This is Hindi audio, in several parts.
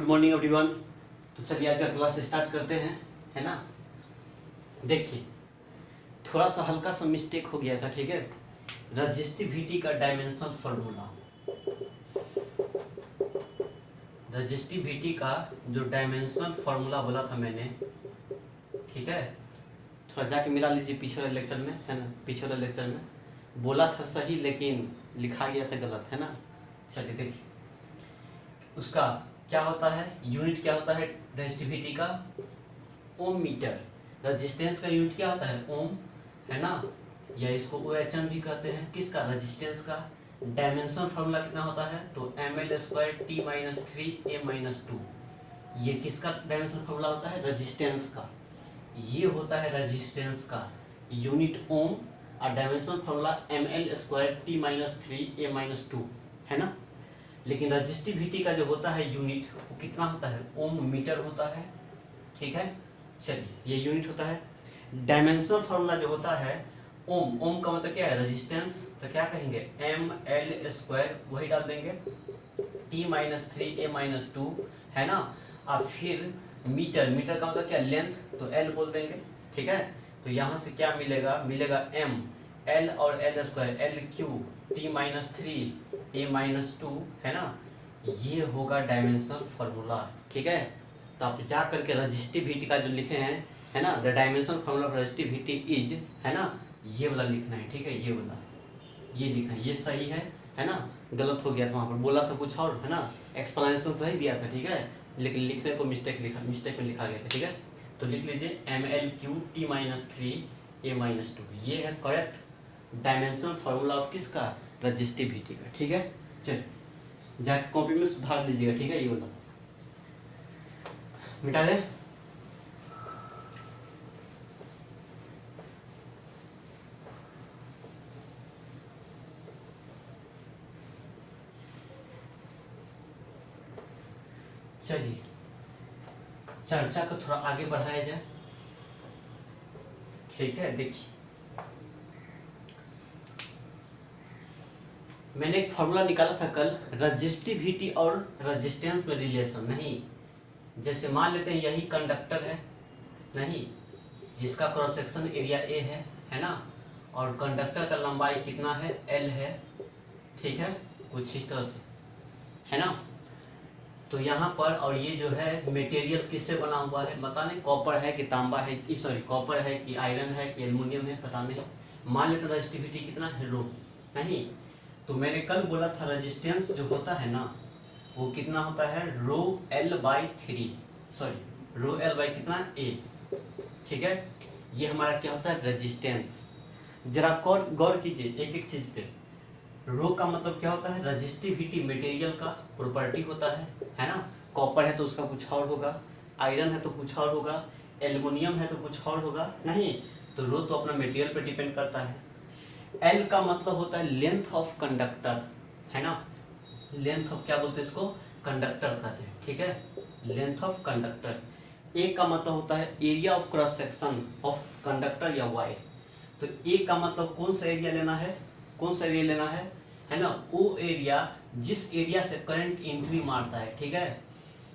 Good morning everyone. तो चलिए आज का क्लास स्टार्ट करते हैं, है ना। देखिए थोड़ा सा हल्का सा मिस्टेक हो गया था, ठीक है। रजिस्टिविटी का डायमेंशनल फार्मूला, रजिस्टिविटी का जो डायमेंशनल फार्मूला बोला था मैंने, ठीक है। थोड़ा जाके मिला लीजिए पिछले वाले लेक्चर में, है ना। पिछले वाले लेक्चर में बोला था सही लेकिन लिखा गया था गलत, है ना। चलिए देखिए उसका क्या होता है, यूनिट क्या होता है रेजिस्टिविटी का, ओम मीटर। रेजिस्टेंस का यूनिट क्या होता है, ओम, है ना। या इसको OHM भी कहते हैं, किसका, रेजिस्टेंस का। डायमेंशन फार्मूला कितना होता है, तो ml² T-3 A-2। ये किसका डायमेंशन फार्मूला होता है, रेजिस्टेंस का। ये होता है रेजिस्टेंस का यूनिट ओम और dimension formula ml² T-3 A-2, है ना। लेकिन रजिस्टिविटी का जो होता है यूनिट वो कितना होता है, ओम मीटर होता है, ठीक है। चलिए ये यूनिट होता है। डायमेंशनल फार्मूला जो होता है ओम, ओम का मतलब क्या है, रेजिस्टेंस। तो क्या कहेंगे, ml², वही डाल देंगे, T-3 A-2, है ना। और फिर मीटर, मीटर का मतलब क्या, लेंथ, तो L बोल देंगे, ठीक है। तो यहाँ से क्या मिलेगा, मिलेगा m, L और L², L³ T-3 A-2, है ना। ये होगा डायमेंशनल फार्मूला, ठीक है। तो आप जा करके रजिस्टिविटी का जो लिखे हैं, है ना, the dimensional formula of resistivity is, है ना, ये वाला लिखना है, ठीक है। ये वाला ये लिखना है, ये सही है ना। गलत हो गया था वहाँ पर, बोला था कुछ और, है ना। एक्सप्लेनेशन सही दिया था, ठीक है, लेकिन लिखने को मिस्टेक में लिखा गया था, ठीक है। तो लिख लीजिए ml³ T-3 A-2, ये है करेक्ट डायमेंशनल फार्मूला ऑफ किसका, रजिस्टिविटी का, ठीक है। चलिए जाके कॉपी में सुधार लीजिएगा, ठीक है। ये वाला मिटा दे। चलिए चर्चा को थोड़ा आगे बढ़ाया जाए, ठीक है। देखिए मैंने एक फॉर्मूला निकाला था कल, रजिस्टिविटी और रेजिस्टेंस में रिलेशन। नहीं, जैसे मान लेते हैं यही कंडक्टर है, नहीं, जिसका क्रॉस सेक्शन एरिया A है ना, और कंडक्टर का लंबाई कितना है, L है, ठीक है, कुछ इस तरह से, है ना। तो यहाँ पर, और ये जो है मटेरियल किससे बना हुआ है, पता नहीं, कॉपर है कि तांबा है, सॉरी कॉपर है कि आयरन है कि एल्युमिनियम है, पता नहीं। मान लेते रेजिस्टिविटी कितना है, रो, नहीं। तो मैंने कल बोला था रेजिस्टेंस जो होता है ना वो कितना होता है, ρL/3, सॉरी ρL/ कितना, A, ठीक है। ये हमारा क्या होता है, रेजिस्टेंस। जरा गौर कीजिए एक एक चीज पे। रो का मतलब क्या होता है, रजिस्टिविटी मटेरियल का प्रॉपर्टी होता है ना। कॉपर है तो उसका कुछ और होगा, आयरन है तो कुछ और होगा, एल्युमिनियम है तो कुछ और होगा, नहीं। तो रो तो अपना मटेरियल पे डिपेंड करता है। एल का मतलब होता है लेंथ ऑफ कंडक्टर, है ना। लेंथ ऑफ क्या बोलते हैं इसको, कंडक्टर कहते हैं, ठीक है, लेंथ ऑफ कंडक्टर। ए का मतलब होता है area of cross section of conductor या वायर। तो ए का मतलब कौन सा एरिया लेना है, कौन सा एरिया लेना है ना, वो एरिया जिस एरिया से करंट एंट्री मारता है, ठीक है।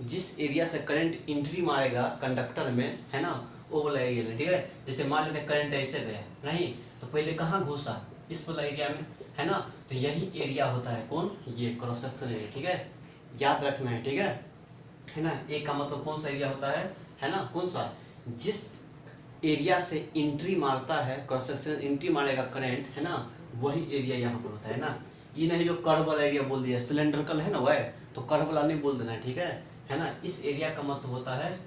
जिस एरिया से करंट एंट्री मारेगा कंडक्टर में, है ना, वो वाला एरिया ले, ठीक है। जैसे मान लेते करंट ऐसे गया, नहीं, तो पहले कहाँ घुसा, इस वाला एरिया में, है ना। तो यही एरिया होता है कौन, ये क्रॉस सेक्शन एरिया, ठीक है, याद रखना है, ठीक है ना। ए का मतलब कौन सा एरिया होता है ना, कौन सा, जिस एरिया से एंट्री मारता है, क्रॉस सेक्शन एंट्री मारेगा करंट, है ना, वही एरिया यहाँ पर होता है ना। ये नहीं जो कर्व वाला एरिया बोल दिया, सिलेंड्रिकल है ना वायर, तो कर्व वाला नहीं बोल देना है, ठीक है ना। इस एरिया का मतलब होता है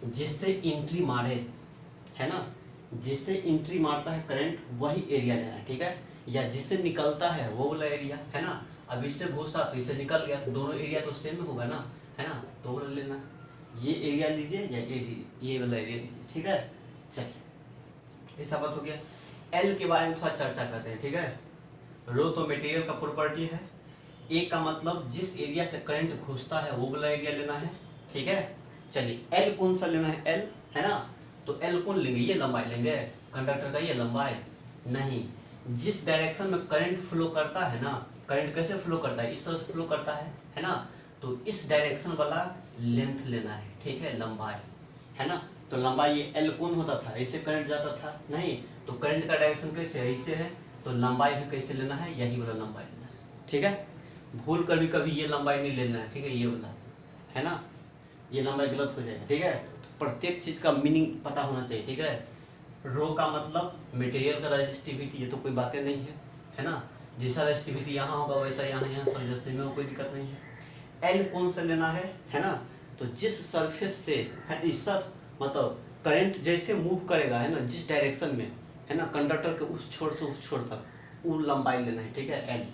जिससे एंट्री मारे, है ना, जिससे एंट्री मारता है करंट, वही एरिया लेना है, ठीक है। या जिससे निकलता है वो वाला एरिया, है ना। अब इससे घुसा तो इससे निकल गया, तो दोनों एरिया तो सेम होगा ना, है ना। तो वाला लेना, ये एरिया लीजिए या ये वाला एरिया लीजिए, ठीक है। चलिए ऐसा बात हो गया। एल के बारे में थोड़ा चर्चा करते हैं, ठीक है। रो तो मटेरियल का प्रॉपर्टी है। ए का मतलब जिस एरिया से करंट घुसता है वो वाला एरिया लेना है, ठीक है। चलिए एल कौन सा लेना है, एल, है ना। तो एल कौन लेंगे, ये लंबाई लेंगे कंडक्टर का, ये लंबाई नहीं, जिस डायरेक्शन में करंट फ्लो करता है ना, करंट कैसे फ्लो करता है, इस तरह से फ्लो करता है ना। तो इस डायरेक्शन वाला लेंथ लेना है, ठीक है, लंबाई, है ना। तो लंबाई ये एल कौन होता था, ऐसे करंट जाता था नहीं, तो करंट का डायरेक्शन कैसे है, ऐसे है, तो लंबाई भी कैसे लेना है, यही वाला लंबाई लेना है, ठीक है। भूल कर भी कभी ये लंबाई नहीं लेना है, ठीक है, ये वाला, है ना, ये लंबाई गलत हो जाएगा, ठीक है। तो प्रत्येक चीज का मीनिंग पता होना चाहिए, ठीक है। रो का मतलब मटेरियल का रेजिस्टिविटी, ये तो कोई बातें नहीं है ना। जैसा रेजिस्टिविटी यहाँ होगा वैसा यहाँ सरफेस में कोई दिक्कत नहीं है। एल कौन सा लेना है ना, तो जिस सरफेस से है इस सब मतलब करंट जैसे मूव करेगा, है ना, जिस डायरेक्शन में, है ना, कंडक्टर के उस छोर से उस छोर तक वो लंबाई लेना है, ठीक है, एल।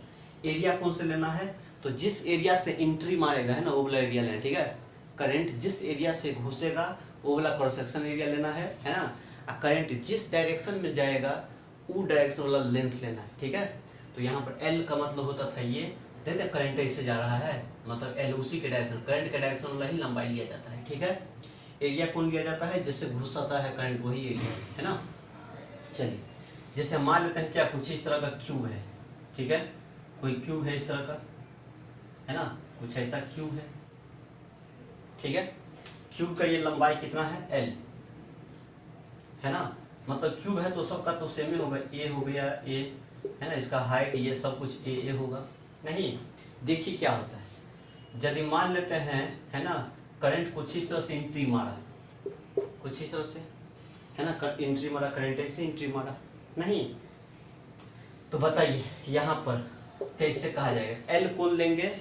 एरिया कौन से लेना है, तो जिस एरिया से एंट्री मारेगा, है ना, वो वाला एरिया लेना है, ठीक है। करंट जिस एरिया से घुसेगा वो वाला क्रॉस सेक्शन एरिया लेना है ना। करंट जिस डायरेक्शन में जाएगा वो डायरेक्शन वाला लेंथ लेना है, ठीक है। तो यहाँ पर एल का मतलब होता था ये, देखते करंट इससे जा रहा है, मतलब एल उसी के डायरेक्शन, करंट के डायरेक्शन वाला ही लंबाई लिया जाता है, ठीक है। एरिया कौन लिया जाता है, जिससे घुसाता है करंट, वही एरिया, है ना। चलिए, जैसे मान लेते हैं क्या कुछ इस तरह का क्यूब है, ठीक है, कोई क्यूब है इस तरह का, है ना, कुछ ऐसा क्यूब है, ठीक है। क्यूब का ये लंबाई कितना है, एल, है ना। मतलब क्यूब है तो सबका तो सेम ही होगा, ए हो गया ए, है ना, इसका हाइट ये सब कुछ ए होगा नहीं। देखिए क्या होता है, यदि मान लेते हैं, है ना, करंट कुछ इस तरह से एंट्री मारा, कुछ इस तरह से, है ना, एंट्री मारा, करंट ऐसे एंट्री मारा नहीं, तो बताइए यहाँ पर कैसे कहा जाएगा, एल कौन लेंगे,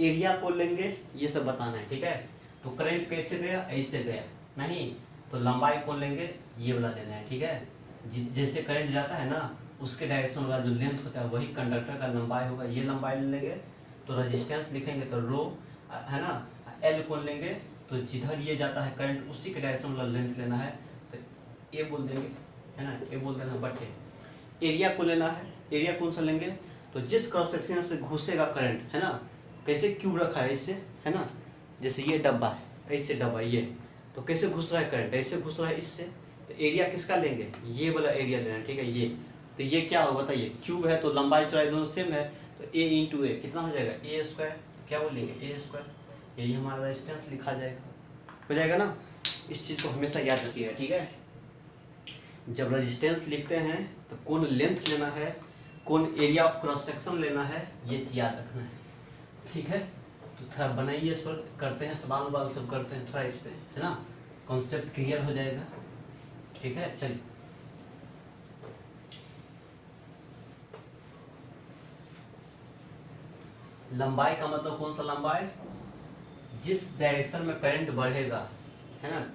एरिया कौन लेंगे, ये सब बताना है, ठीक है। तो करंट कैसे गया, ऐसे गया नहीं, तो लंबाई कौन लेंगे, ये वाला लेना है, ठीक है। जैसे करंट जाता है ना उसके डायरेक्शन वाला जो लेंथ होता है वही कंडक्टर का लंबाई होगा, ये लंबाई ले लेंगे। तो रेजिस्टेंस लिखेंगे तो रो, है ना, एल कौन लेंगे, तो जिधर ये जाता है करंट उसी के डायरेक्शन वाला लेंथ लेना है, तो ए बोल देंगे, है ना, ए बोल देना बटे। एरिया को लेना है, एरिया कौन सा लेंगे, तो जिस क्रॉस सेक्शन से घुसेगा करंट, है ना, कैसे क्यूब रखा है इससे, है ना, जैसे ये डब्बा है, ऐसे डब्बा ये, तो कैसे घुस रहा है करंट, ऐसे घुस रहा है इससे, तो एरिया किसका लेंगे, ये वाला एरिया लेना है, ठीक है। ये तो ये क्या होगा बताइए, क्यूब है तो लंबाई चौड़ाई दोनों सेम है, तो ए इंटू ए कितना हो जाएगा, ए स्क्वायर, तो क्या बोलेंगे ए स्क्वायर, यही हमारा रेजिस्टेंस लिखा जाएगा, हो जाएगा ना। इस चीज़ को हमेशा याद रखिएगा, ठीक है। जब रेजिस्टेंस लिखते हैं तो कौन लेंथ लेना है, कौन एरिया ऑफ क्रॉस सेक्शन लेना है, ये याद रखना है, ठीक है। तो थोड़ा बनाइए, इस पर करते हैं सवाल वाल सब करते हैं, थोड़ा इस पे, है ना, कॉन्सेप्ट क्लियर हो जाएगा, ठीक है। चलिए, लंबाई का मतलब कौन सा लंबाई, जिस डायरेक्शन में करंट बढ़ेगा, है ना,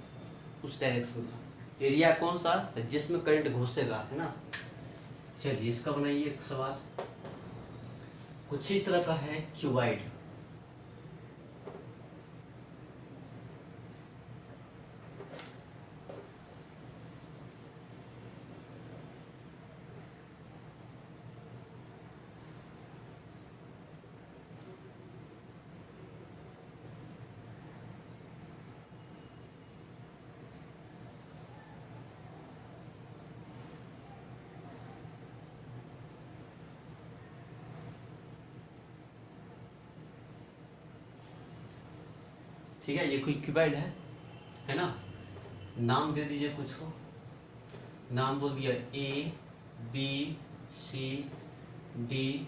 उस डायरेक्शन में। एरिया कौन सा, तो जिसमें करंट घुसेगा, है ना। चलिए इसका बनाइए एक सवाल, कुछ इस तरह का है क्यूबाइड, ठीक है, ये कोई क्यूबाइड है ना। नाम दे दीजिए कुछ हो, नाम बोल दिया A B C D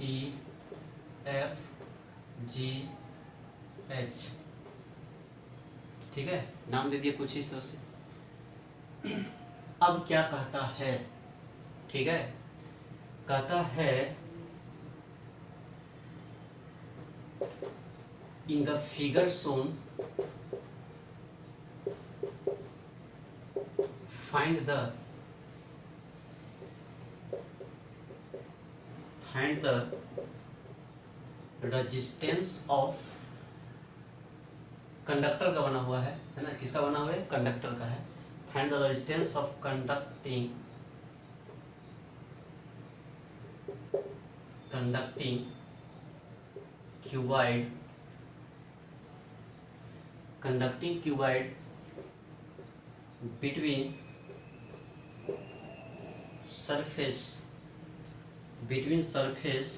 E F G H, ठीक है, नाम दे दिए कुछ इस तरह से। अब क्या कहता है, ठीक है, कहता है in the figure shown find the resistance of, conductor का बना हुआ है ना, किसका बना हुआ है, कंडक्टर का है। Find the resistance of conducting cuboid between between surface,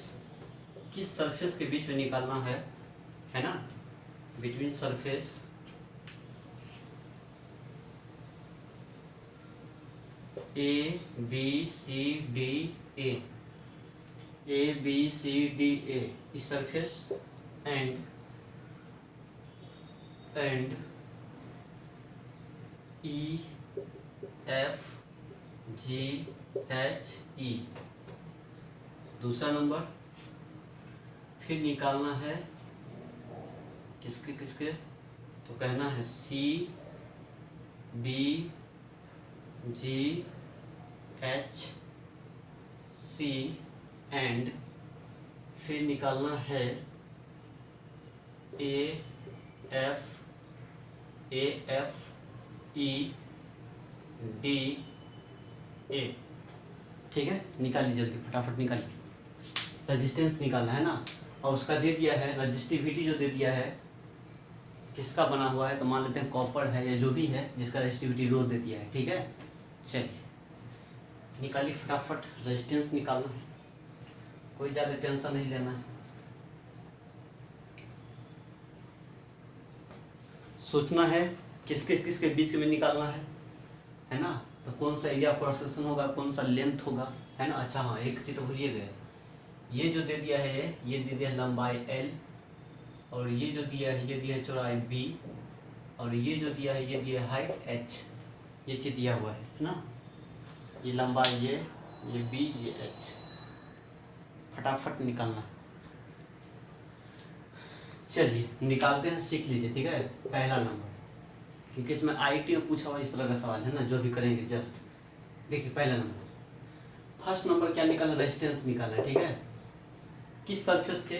किस सरफेस के बीच में निकालना है ना, between surface A B C D A, A B C D A इस surface and E F G H E. दूसरा नंबर फिर निकालना है किसके किसके, तो कहना है C B G H C and फिर निकालना है A F E D A. ठीक है, निकालिए जल्दी फटाफट निकालिए। रेजिस्टेंस निकालना है ना, और उसका दे दिया है रजिस्टिविटी, जो दे दिया है किसका बना हुआ है, तो मान लेते हैं कॉपर है या जो भी है जिसका रजिस्टिविटी रो दे दिया है। ठीक है, चलिए निकालिए फटाफट। रेजिस्टेंस निकालना है, कोई ज़्यादा टेंशन नहीं लेना है, सोचना है किसके किसके बीच में निकालना है ना। तो कौन सा एरिया क्रॉस सेक्शन होगा, कौन सा लेंथ होगा, है ना। अच्छा हाँ, एक चीज़ तो भूलिए गए, ये जो दे दिया है ये दे दिया है लंबाई L, और ये जो दिया है ये दिया है चौड़ाई B, और ये जो दिया है ये दिया है हाइट H। ये चीज़ दिया हुआ है ना, ये लंबाई ये B ये H। फटाफट निकालना, चलिए निकालते हैं, सीख लीजिए। ठीक है, पहला नंबर, क्योंकि इसमें IIT में पूछा हुआ इस तरह का सवाल है ना, जो भी करेंगे जस्ट। देखिए पहला नंबर, फर्स्ट नंबर क्या निकालना, रेजिस्टेंस निकालना है। ठीक है, किस सरफेस के,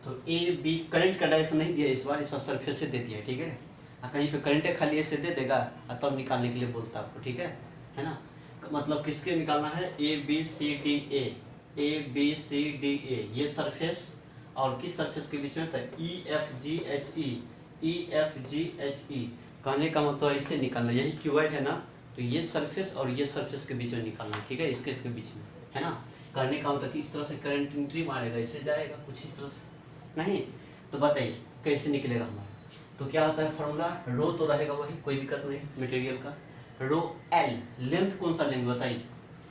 तो ए बी, करंट का डायरेक्शन नहीं दिया इस बार सरफेस से दे दिया। ठीक है, कहीं पे करंट खाली ऐसे दे देगा और तब निकालने के लिए बोलता आपको। ठीक है ना, मतलब किसके निकालना है, A B C D A, A B C D A ये सरफेस, और किस सरफेस के बीच में था, E F G H E, E F G H E. कहने का मतलब इससे निकालना, यही क्यूबॉइड है ना, तो ये सरफेस और ये सरफेस के बीच में निकालना। ठीक है, इसके इसके बीच में, है ना। करने का मतलब कि इस तरह से करंट एंट्री मारेगा, इससे जाएगा कुछ इस तरह से नहीं, तो बताइए कैसे निकलेगा हमारा। तो क्या होता है फॉर्मूला, रो तो रहेगा वही, कोई दिक्कत नहीं मटेरियल का, रो एल, लेंथ कौन सा लेंगे बताइए,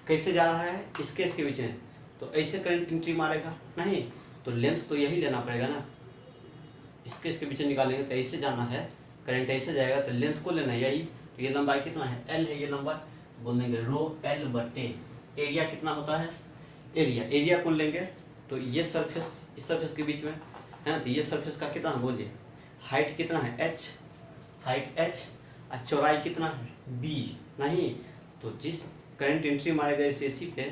कैसे जा रहा है, इसके इसके बीच में, तो ऐसे करंट एंट्री मारेगा नहीं, तो लेंथ तो यही लेना पड़ेगा ना, इसके इसके बीच निकालेंगे तो ऐसे जाना है, करंट ऐसे जाएगा तो लेंथ को लेना है यही। तो ये लंबाई कितना है, एल है, ये लंबाई बोल देंगे रो एल बटे एरिया कितना होता है, एरिया कौन लेंगे, तो ये सरफेस इस सरफेस के बीच में है ना, तो ये सरफेस का कितना है बोलिए, हाइट कितना है h, हाइट h, और चौड़ाई कितना है b नहीं, तो जिस करंट एंट्री मारेगा इस एसी पे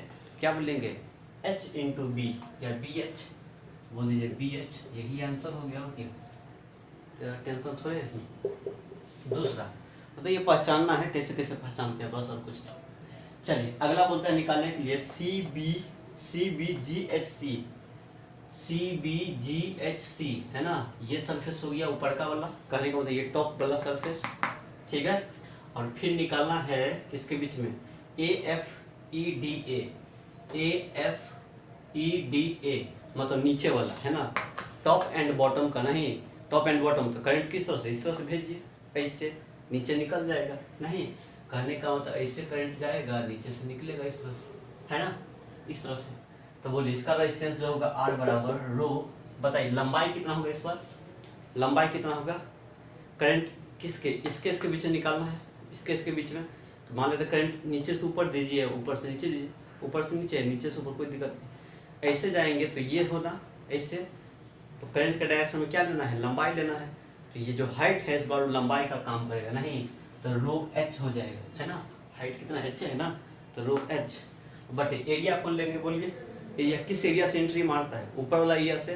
क्या बोलेंगे, h इंटू बी या बी एच बोल दीजिए, बी एच, यही आंसर हो गया। और क्या टेंशन थोड़े है इसमें। दूसरा तो ये पहचानना है, कैसे कैसे पहचानते हैं बस, और कुछ नहीं। चलिए अगला बोलता है निकालने के लिए सी बी जी एच सी है ना, ये सरफेस हो गया ऊपर का वाला, कहने का मतलब ये टॉप वाला सरफेस। ठीक है, और फिर निकालना है किसके बीच में, A F E D A मतलब नीचे वाला है ना, टॉप एंड बॉटम का नहीं, टॉप एंड बॉटम तो करंट किस तरह से, इस तरह से भेजिए, ऐसे नीचे निकल जाएगा नहीं, कहने का मतलब ऐसे करंट जाएगा नीचे से निकलेगा इस तरह से, है ना, इस तरह से। तो बोलिए इसका रेजिस्टेंस जो होगा आर बराबर रो, बताइए लंबाई कितना होगा, इस बार लंबाई कितना होगा, करंट किसके इसके बीच में निकालना है, इसके बीच में, तो मान लेते करंट नीचे से ऊपर दीजिए, ऊपर से नीचे दीजिए, ऊपर से नीचे, नीचे से ऊपर, कोई दिक्कत नहीं। ऐसे जाएंगे तो ये होना ऐसे, तो करंट के डायरेक्शन में क्या लेना है, लंबाई लेना है, तो ये जो हाइट है इस बार लंबाई का काम करेगा नहीं, तो रो एच हो जाएगा, है ना, हाइट कितना एच है ना, तो रो एच बटे एरिया कौन लेंगे बोलिए, एरिया किस एरिया से एंट्री मारता है, ऊपर वाला एरिया से,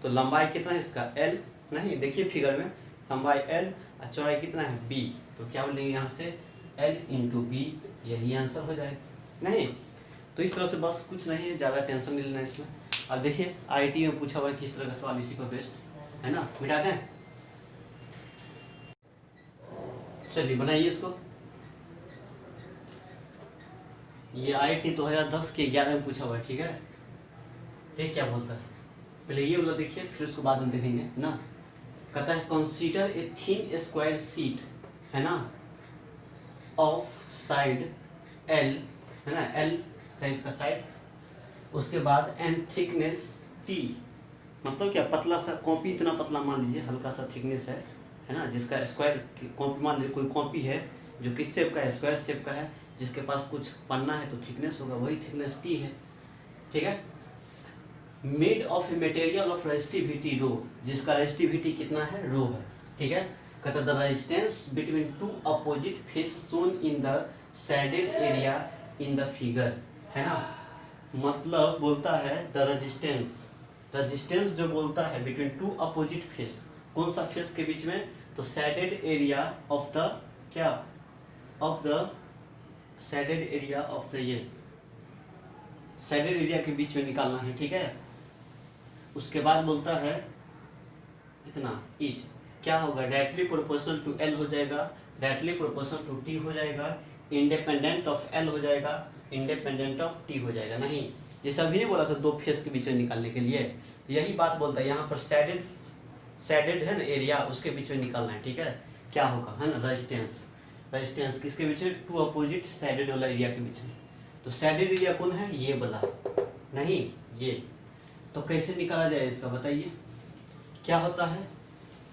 तो लंबाई कितना है इसका एल नहीं, देखिए फिगर में लंबाई एल और चौड़ाई कितना है बी, तो क्या बोलेंगे यहाँ से एल इंटू बी, यही आंसर हो जाएगा नहीं। तो इस तरह से बस, कुछ नहीं है, ज़्यादा टेंशन नहीं लेना इसमें। अब देखिए IIT में पूछा हुआ है किस तरह का सवाल, इसी पर बेस्ड है ना, मिटाते हैं। चलिए बनाइए इसको, ये IIT 2010 के 11 में पूछा हुआ है। ठीक है, ठीक, क्या बोलता है पहले ये वाला देखिए, फिर उसको बाद में देखेंगे ना। कहता है consider a thin square sheet, है ना, ऑफ साइड एल, है ना, एल है इसका साइड, उसके बाद एंड थिकनेस टी, मतलब क्या पतला सा कॉपी, इतना पतला मान लीजिए, हल्का सा थिकनेस है ना, जिसका स्क्वायर कॉपी, मान लीजिए कोई कॉपी है जो किस शेप का है, स्क्वायर शेप का है, जिसके पास कुछ पन्ना है तो थिकनेस होगा, वही थिकनेस टी है। ठीक है, made of a material of resistivity rho, जिसका रेजिस्टिविटी कितना है, रो है। ठीक है, कहता the resistance between two opposite face shown in the shaded area in the figure, है ना, मतलब बोलता है द रेजिस्टेंस, रेजिस्टेंस जो बोलता है बिटवीन टू अपोजिट फेस, कौन सा फेस के बीच में, तो शेडेड एरिया ऑफ द क्या, of the shaded area of the, ये शेडेड एरिया के बीच में निकालना है। ठीक है, उसके बाद बोलता है इतना इज क्या होगा, डायरेक्टली प्रोपोर्शनल टू एल हो जाएगा, डायरेक्टली प्रोपोर्शनल टू टी हो जाएगा, इंडिपेंडेंट ऑफ एल हो जाएगा, इंडिपेंडेंट ऑफ टी हो जाएगा। नहीं, जैसे अभी नहीं बोला था दो फेस के बीच में निकालने के लिए, तो यही बात बोलता है यहाँ पर, शेडेड है ना एरिया, उसके बीच में निकालना है। ठीक है, क्या होगा, है ना, रेजिस्टेंस, रेजिस्टेंस किसके बीच में, टू अपोजिट शेडेड वाला एरिया के बीच में, तो शेडेड एरिया कौन है, ये वाला, नहीं ये, तो कैसे निकाला जाए इसका बताइए, क्या होता है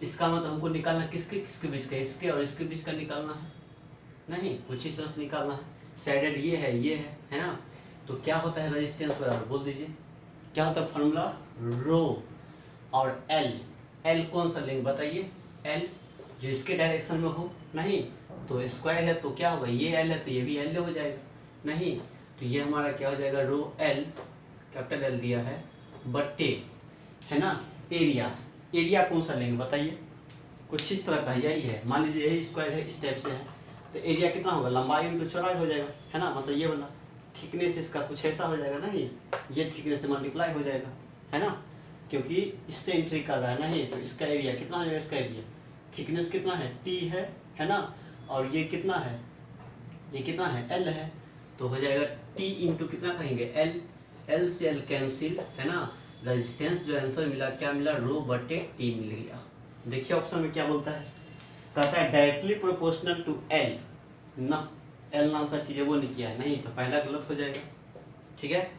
इसका, मतलब हमको निकालना किसके किसके बीच का, इसके और इसके बीच का निकालना है, नहीं कुछ इस तरह से निकालना है, शेडेड ये है ना, तो क्या होता है रेजिस्टेंस बराबर, बोल दीजिए क्या होता है फार्मूला, रो और एल, एल कौन सा लेंगे बताइए, एल जो इसके डायरेक्शन में हो, नहीं तो स्क्वायर है तो क्या होगा, ये एल है तो ये भी एल हो जाएगा, नहीं तो ये हमारा क्या हो जाएगा, रो एल, कैपिटल एल दिया है, बट्टे, है ना, एरिया, एरिया कौन सा लेंगे बताइए, कुछ इस तरह का यही है, मान लीजिए यही स्क्वायर है, इस टाइप से है, तो एरिया कितना होगा, लंबाई इनटू चौड़ाई हो जाएगा, है ना, मतलब ये वाला थिकनेस इसका कुछ ऐसा हो जाएगा, नहीं ये थिकनेस से मल्टीप्लाई हो जाएगा, है ना, क्योंकि इससे एंट्री कर रहा है, नहीं तो इसका एरिया कितना हो जाएगा, इसका एरिया थिकनेस कितना है, टी है ना, और ये कितना है, ये कितना है, एल है, तो हो जाएगा टी इंटू कितना कहेंगे, एल, एल से एल कैंसिल, है ना, रेजिस्टेंस जो आंसर मिला क्या मिला, रो बटे टी मिल गया। देखिए ऑप्शन में क्या बोलता है, कहता है डायरेक्टली प्रोपोर्शनल टू एल, ना एल नाम का चीज है वो नहीं किया है, नहीं तो पहला गलत हो जाएगा। ठीक है,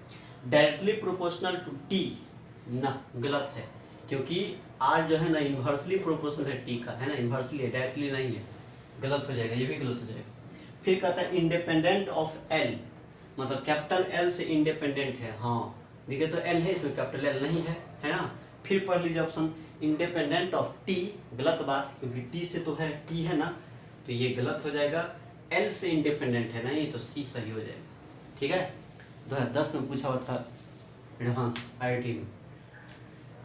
डायरेक्टली प्रोपोर्शनल टू टी, ना गलत है, क्योंकि आर जो है ना इन्वर्सली प्रोपोर्शनल है टी का, है ना, इन्वर्सली है, डायरेक्टली नहीं है, गलत हो जाएगा, ये भी गलत हो जाएगा। फिर कहता है इंडिपेंडेंट ऑफ एल, मतलब कैपिटल एल से इंडिपेंडेंट है, हाँ देखिए तो एल है इसमें, कैपिटल एल नहीं है ना। फिर पढ़ लीजिए ऑप्शन इंडिपेंडेंट ऑफ टी, गलत बात, क्योंकि टी से तो है, टी है ना, तो ये गलत हो जाएगा, एल से इंडिपेंडेंट है नहीं, तो सी सही हो जाएगा। ठीक है, 2010 में पूछा हुआ था एडवांस IIT में।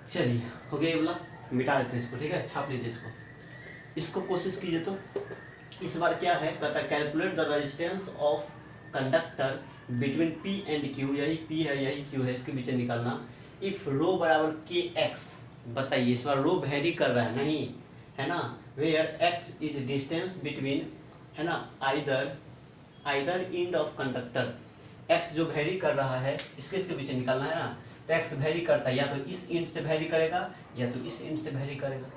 चलिए हो गया ये वाला, मिटा देते हैं इसको। ठीक है, छाप लीजिए इसको कोशिश कीजिए। तो इस बार क्या है, कहता है calculate the resistance of conductor between P and Q, यही P है यही Q है, इसके बीच निकालना। इफ रो बराबर KX, बताइए इस बार रो वेरी कर रहा है नहीं, है ना, where X is distance between, है ना, either end of conductor, X जो वेरी कर रहा है इसके पीछे निकालना है ना, तो X वेरी करता है, या तो इस एंड से वेरी करेगा या तो इस एंड से वेरी करेगा,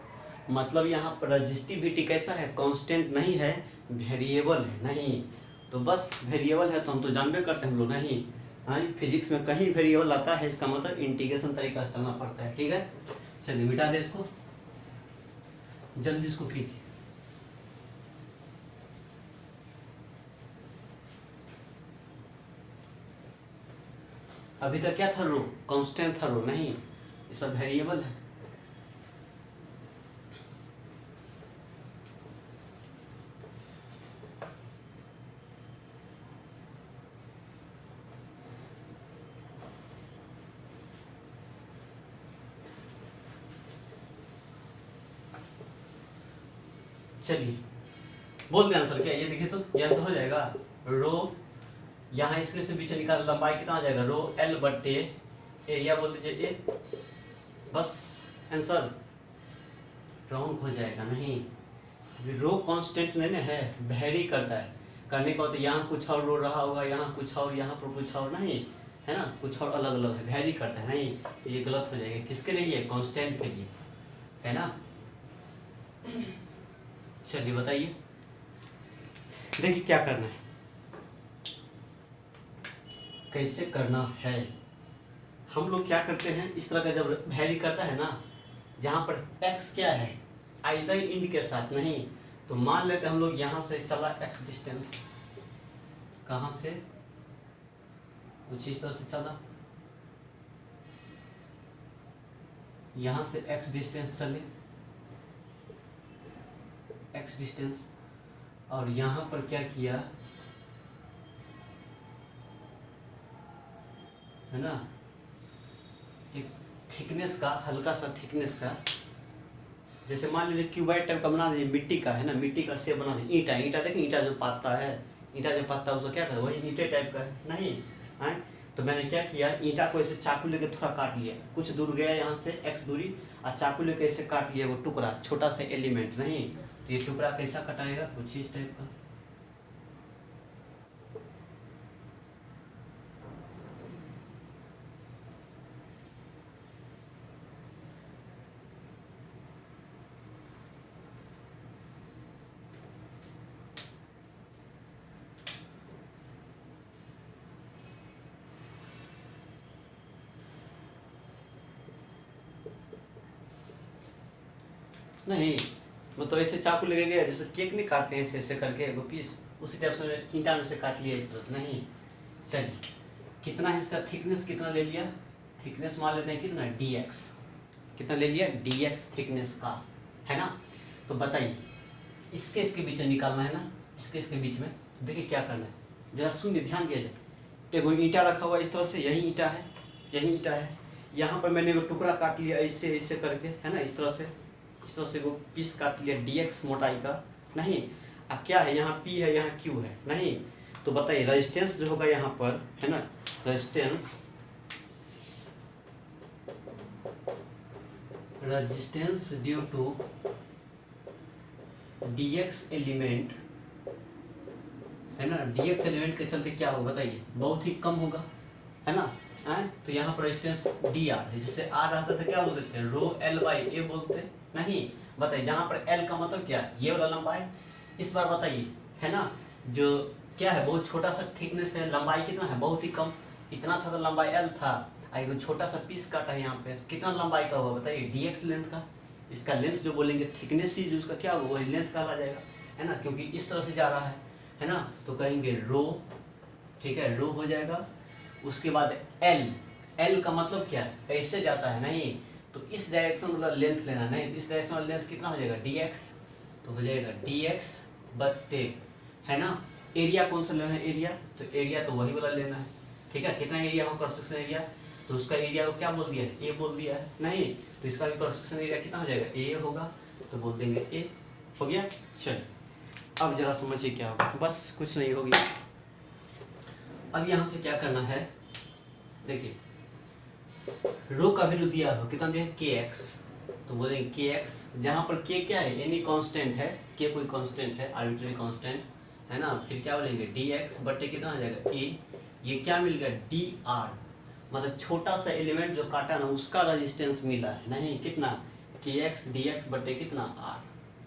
मतलब यहाँ पर रेजिस्टिविटी कैसा है, कांस्टेंट नहीं है, वेरिएबल है नहीं, तो बस वेरिएबल है तो हम तो जानबे करते हैं हम लोग, नहीं हाँ फिजिक्स में कहीं वेरिएबल आता है इसका मतलब इंटीग्रेशन तरीका से चलना पड़ता है। ठीक है, चलिए मिटा दे इसको, जल्दी इसको खींचिए। अभी तक क्या था, रो कांस्टेंट था, रो नहीं, इस पर वेरिएबल है। चलिए बोल दे आंसर क्या, ये देखिए तो ये आंसर हो जाएगा, रो यहाँ इसके से पीछे निकाल, लंबाई कितना आ जाएगा, रो एल बटे एरिया बोल दीजिए ए, बस आंसर रॉन्ग हो जाएगा। नहीं, रो कांस्टेंट नहीं है, वेरी करता है, करने का तो यहाँ कुछ और रो रहा होगा, यहाँ कुछ और, यहाँ पर कुछ और, नहीं है ना, कुछ और अलग अलग है, वेरी करता है, नहीं ये गलत हो जाएगा। किसके लिए? कांस्टेंट के लिए, है ना। चलिए बताइए, देखिए क्या करना है, कैसे करना है। हम लोग क्या करते हैं, इस तरह का जब वेरी करता है ना, जहाँ पर x क्या है आइदर इंड के साथ, नहीं तो मान लेते हैं हम लोग यहाँ से चला x डिस्टेंस, कहाँ से, कुछ इस तरह से चला, यहाँ से x डिस्टेंस चले, x डिस्टेंस, और यहाँ पर क्या किया है ना, एक थिकनेस का, हल्का सा थिकनेस का, जैसे मान लीजिए क्यूबाइड टाइप का बना दीजिए, मिट्टी का है ना, मिट्टी का शेप बना दीजिए। ईंटा, ईंटा देखिए, ईंटा जो पाथता है, ईंटा जो पाथता है उसको क्या करे, वही ईंटे टाइप का है, नहीं है। तो मैंने क्या किया, ईंटा को ऐसे चाकू लेके थोड़ा काट लिया, कुछ दूर गया यहाँ से x दूरी, और चाकू लेके ऐसे काट लिया वो टुकड़ा, छोटा सा एलिमेंट, नहीं तो ये टुकड़ा कैसा कटाएगा, कुछ इस टाइप का। नहीं मतलब ऐसे चाकू लेके गया, जैसे केक नहीं काटते हैं ऐसे ऐसे करके एगो पीस, उसी टाइप से ईंटा में से काट लिया इस तरह से, नहीं। चलिए कितना है इसका थिकनेस, कितना ले लिया, थिकनेस मान लेते हैं कितना, dx, कितना ले लिया, dx थिकनेस का, है ना। तो बताइए इसके इसके बीच में निकालना है ना, इसके इसके बीच में। देखिए क्या करना है, जरा शून्य ध्यान दिया जाए, एगो ईंटा रखा हुआ इस तरह से, यही ईंटा है, यही ईंटा है, यहाँ पर मैंने एगो टुकड़ा काट लिया ऐसे ऐसे करके, है ना, इस तरह से वो पीस काट लिया dx मोटाई का, नहीं। अब क्या है, यहाँ p है, यहाँ q है, नहीं तो बताइए रेजिस्टेंस जो होगा यहाँ पर, है ना, resistance due to dx element, है ना, dx एलिमेंट के चलते क्या होगा बताइए, बहुत ही कम होगा, है ना। तो यहाँ पर रेजिस्टेंस dr है, जिससे r रहता था क्या बोलते थे, रो l बाई ए बोलते, नहीं। बताइए जहाँ पर l का मतलब क्या, ये वाला लंबाई, इस बार बताइए, है ना, जो क्या है, बहुत छोटा सा थिकनेस है, लंबाई कितना है, बहुत ही कम, इतना था तो लंबाई l था, एक छोटा सा पीस काटा है यहाँ पे, कितना लंबाई का होगा बताइए, dx लेंथ का, इसका लेंथ जो बोलेंगे थिकनेस ही जो उसका क्या होगा वही लेंथ कहला जाएगा, है ना, क्योंकि इस तरह से जा रहा है ना, तो कहेंगे रो, ठीक है, रो हो जाएगा। उसके बाद एल का मतलब क्या है, ऐसे जाता है, नहीं तो इस डायरेक्शन मतलब लेंथ लेना, नहीं तो इस डायरेक्शन वाला लेंथ कितना हो जाएगा, dx, तो हो जाएगा dx बट्टे, है ना। एरिया कौन सा लेना है, एरिया, तो एरिया तो वही वाला लेना है, ठीक है। कितना एरिया हो, क्रॉस सेक्शन एरिया, तो उसका एरिया को क्या बोल दिया है, ए बोल दिया है, नहीं तो इसका भी क्रॉस सेक्शन एरिया कितना हो जाएगा, ए होगा, तो बोल देंगे ए, हो गया। चलिए अब जरा समझिए क्या होगा, बस कुछ नहीं हो गया। अब यहाँ से क्या करना है, देखिए रो का वैल्यू दिया हो, कितना दिया है, kx, तो बोलेंगे kx, जहाँ पर k क्या है, एनी कांस्टेंट है, k कोई कांस्टेंट है, आर्बिट्रेरी कांस्टेंट, है ना, फिर क्या बोलेंगे dx बट्टे कितना हो जाएगा a, ये क्या मिल गया dr, मतलब छोटा सा एलिमेंट जो काटा ना उसका रेजिस्टेंस मिला है, नहीं कितना, kx dx बट्टे कितना r,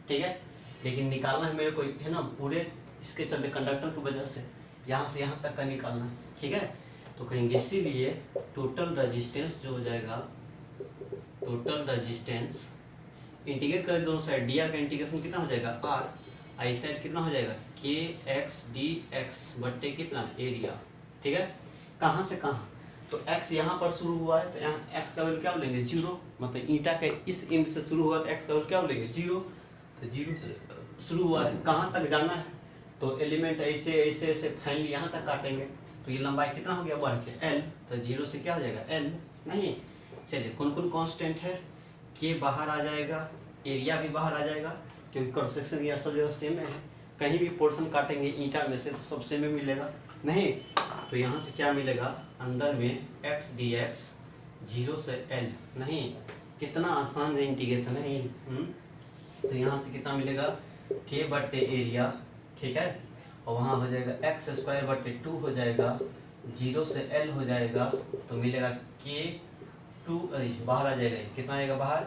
ठीक है। लेकिन निकालना है मेरे को, है ना, पूरे इसके चलते कंडक्टर की वजह से यहाँ तक का निकालना है, ठीक है। तो कहेंगे इसीलिए टोटल रेजिस्टेंस जो हो जाएगा, टोटल रेजिस्टेंस इंटीग्रेट करें दोनों साइड, डी आर का इंटीग्रेशन कितना हो जाएगा आर, आई साइड कितना हो जाएगा के एक्स डी एक्स बट्टे कितना एरिया, ठीक है। कहाँ से कहाँ, तो x यहाँ पर शुरू हुआ है तो यहाँ x का वैल्यू क्या बोलेंगे 0, मतलब ईंटा के इस इंड से शुरू हुआ तो x का वैल्यू क्या बोलेंगे 0, तो 0 से शुरू हुआ है, कहाँ तक जाना है, तो एलिमेंट ऐसे ऐसे ऐसे फाइनली यहाँ तक काटेंगे, तो ये लंबाई कितना हो गया बढ़ के l, तो 0 से क्या हो जाएगा l, नहीं। चलिए कौन कौन कांस्टेंट है, के बाहर आ जाएगा, एरिया भी बाहर आ जाएगा, क्योंकि क्रॉस सेक्शन एरिया सब जगह सेम है, कहीं भी पोर्शन काटेंगे ईंटा में से तो सब सेम में मिलेगा, नहीं तो यहाँ से क्या मिलेगा अंदर में x dx 0 से l, नहीं कितना आसान है इंटीग्रेशन है ये, तो यहाँ से कितना मिलेगा k बट्टे एरिया, ठीक है, और वहाँ हो जाएगा x² बट्टे 2 हो जाएगा 0 से L हो जाएगा तो मिलेगा K 2, बाहर आ जाएगा, कितना आएगा बाहर,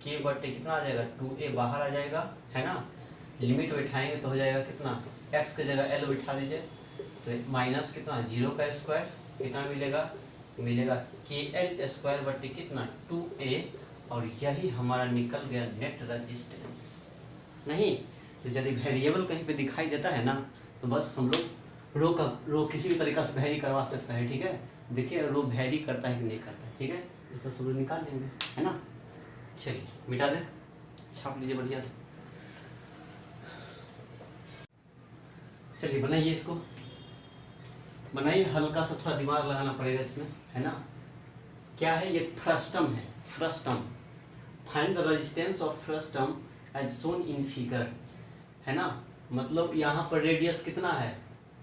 K बटे कितना आ जाएगा 2A बाहर आ जाएगा, है ना। लिमिट बैठाएंगे तो हो जाएगा कितना, x की जगह L बैठा दीजिए तो माइनस कितना 0 का स्क्वायर कितना मिलेगा KL² बटे कितना 2A, और यही हमारा निकल गया नेट रेजिस्टेंस। नहीं तो यदि वेरिएबल कहीं पे दिखाई देता है ना तो बस हम लोग रो किसी भी तरीका से वेरी करवा सकता है, ठीक है। देखिए रो वेरी करता है कि नहीं करता है, ठीक है, इस तरह से निकाल लेंगे, है ना। चलिए मिटा दें, छाप लीजिए बढ़िया से। चलिए बनाइए, इसको बनाइए, हल्का सा थोड़ा दिमाग लगाना पड़ेगा इसमें, है ना। क्या है ये, फ्रस्टम है, frustum. Find the resistance of frustum as shown in figure, है ना। मतलब यहाँ पर रेडियस कितना है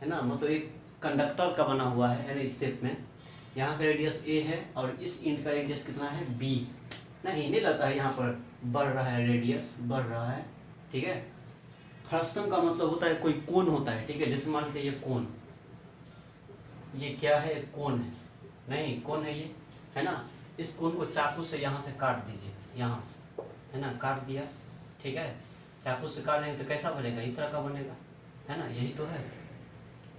ना, मतलब एक कंडक्टर का बना हुआ है ना इस स्टेप में। यहाँ का रेडियस A है और इस इंड का रेडियस कितना है B। नहीं लगता है यहाँ पर बढ़ रहा है, रेडियस बढ़ रहा है, ठीक है। फ्रस्टम का मतलब होता है कोई कोण होता है, ठीक है। जैसे मान लीजिए ये कोण, ये क्या है, कोण है, नहीं कोण है ये, है ना। इस कोण को चाकू से यहाँ से काट दीजिए, यहाँ से, है ना, काट दिया, ठीक है। चाकू से काट देंगे तो कैसा बनेगा, इस तरह का बनेगा, है ना, यही तो है।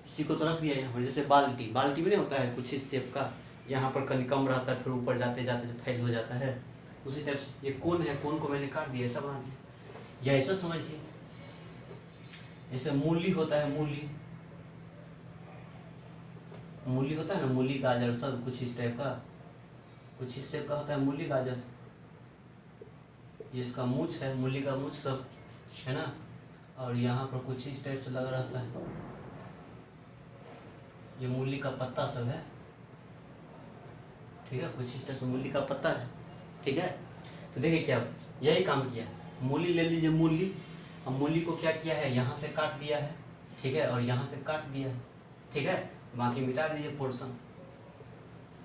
इसी को तो रख दिया यहाँ पर, जैसे बाल्टी में नहीं होता है कुछ इस शेप का, यहाँ पर कहीं कम रहता है फिर ऊपर जाते जाते जो फैल हो जाता है, उसी टाइप से ये कोण है, कोण को मैंने काट दिया, ऐसा बना दिया। या ऐसा समझिए जैसे मूली होता है, मूली होता है ना, मूली गाजर सब कुछ इस टाइप का, कुछ इस टाइप का होता है मूली गाजर। ये इसका मूछ है, मूली का मूछ सब, है ना। और यहाँ पर कुछ इस टाइप से लग रहता है, ये मूली का पत्ता सब है, ठीक है, कुछ इस टाइप से मूली का पत्ता है, ठीक है। तो देखिए क्या होता है, यही काम किया, मूली ले लीजिए, मूली, अब मूली को क्या किया है, यहाँ से काट दिया है, ठीक है, और यहाँ से काट दिया है, ठीक है। बाकी मिटा दीजिए पोर्शन,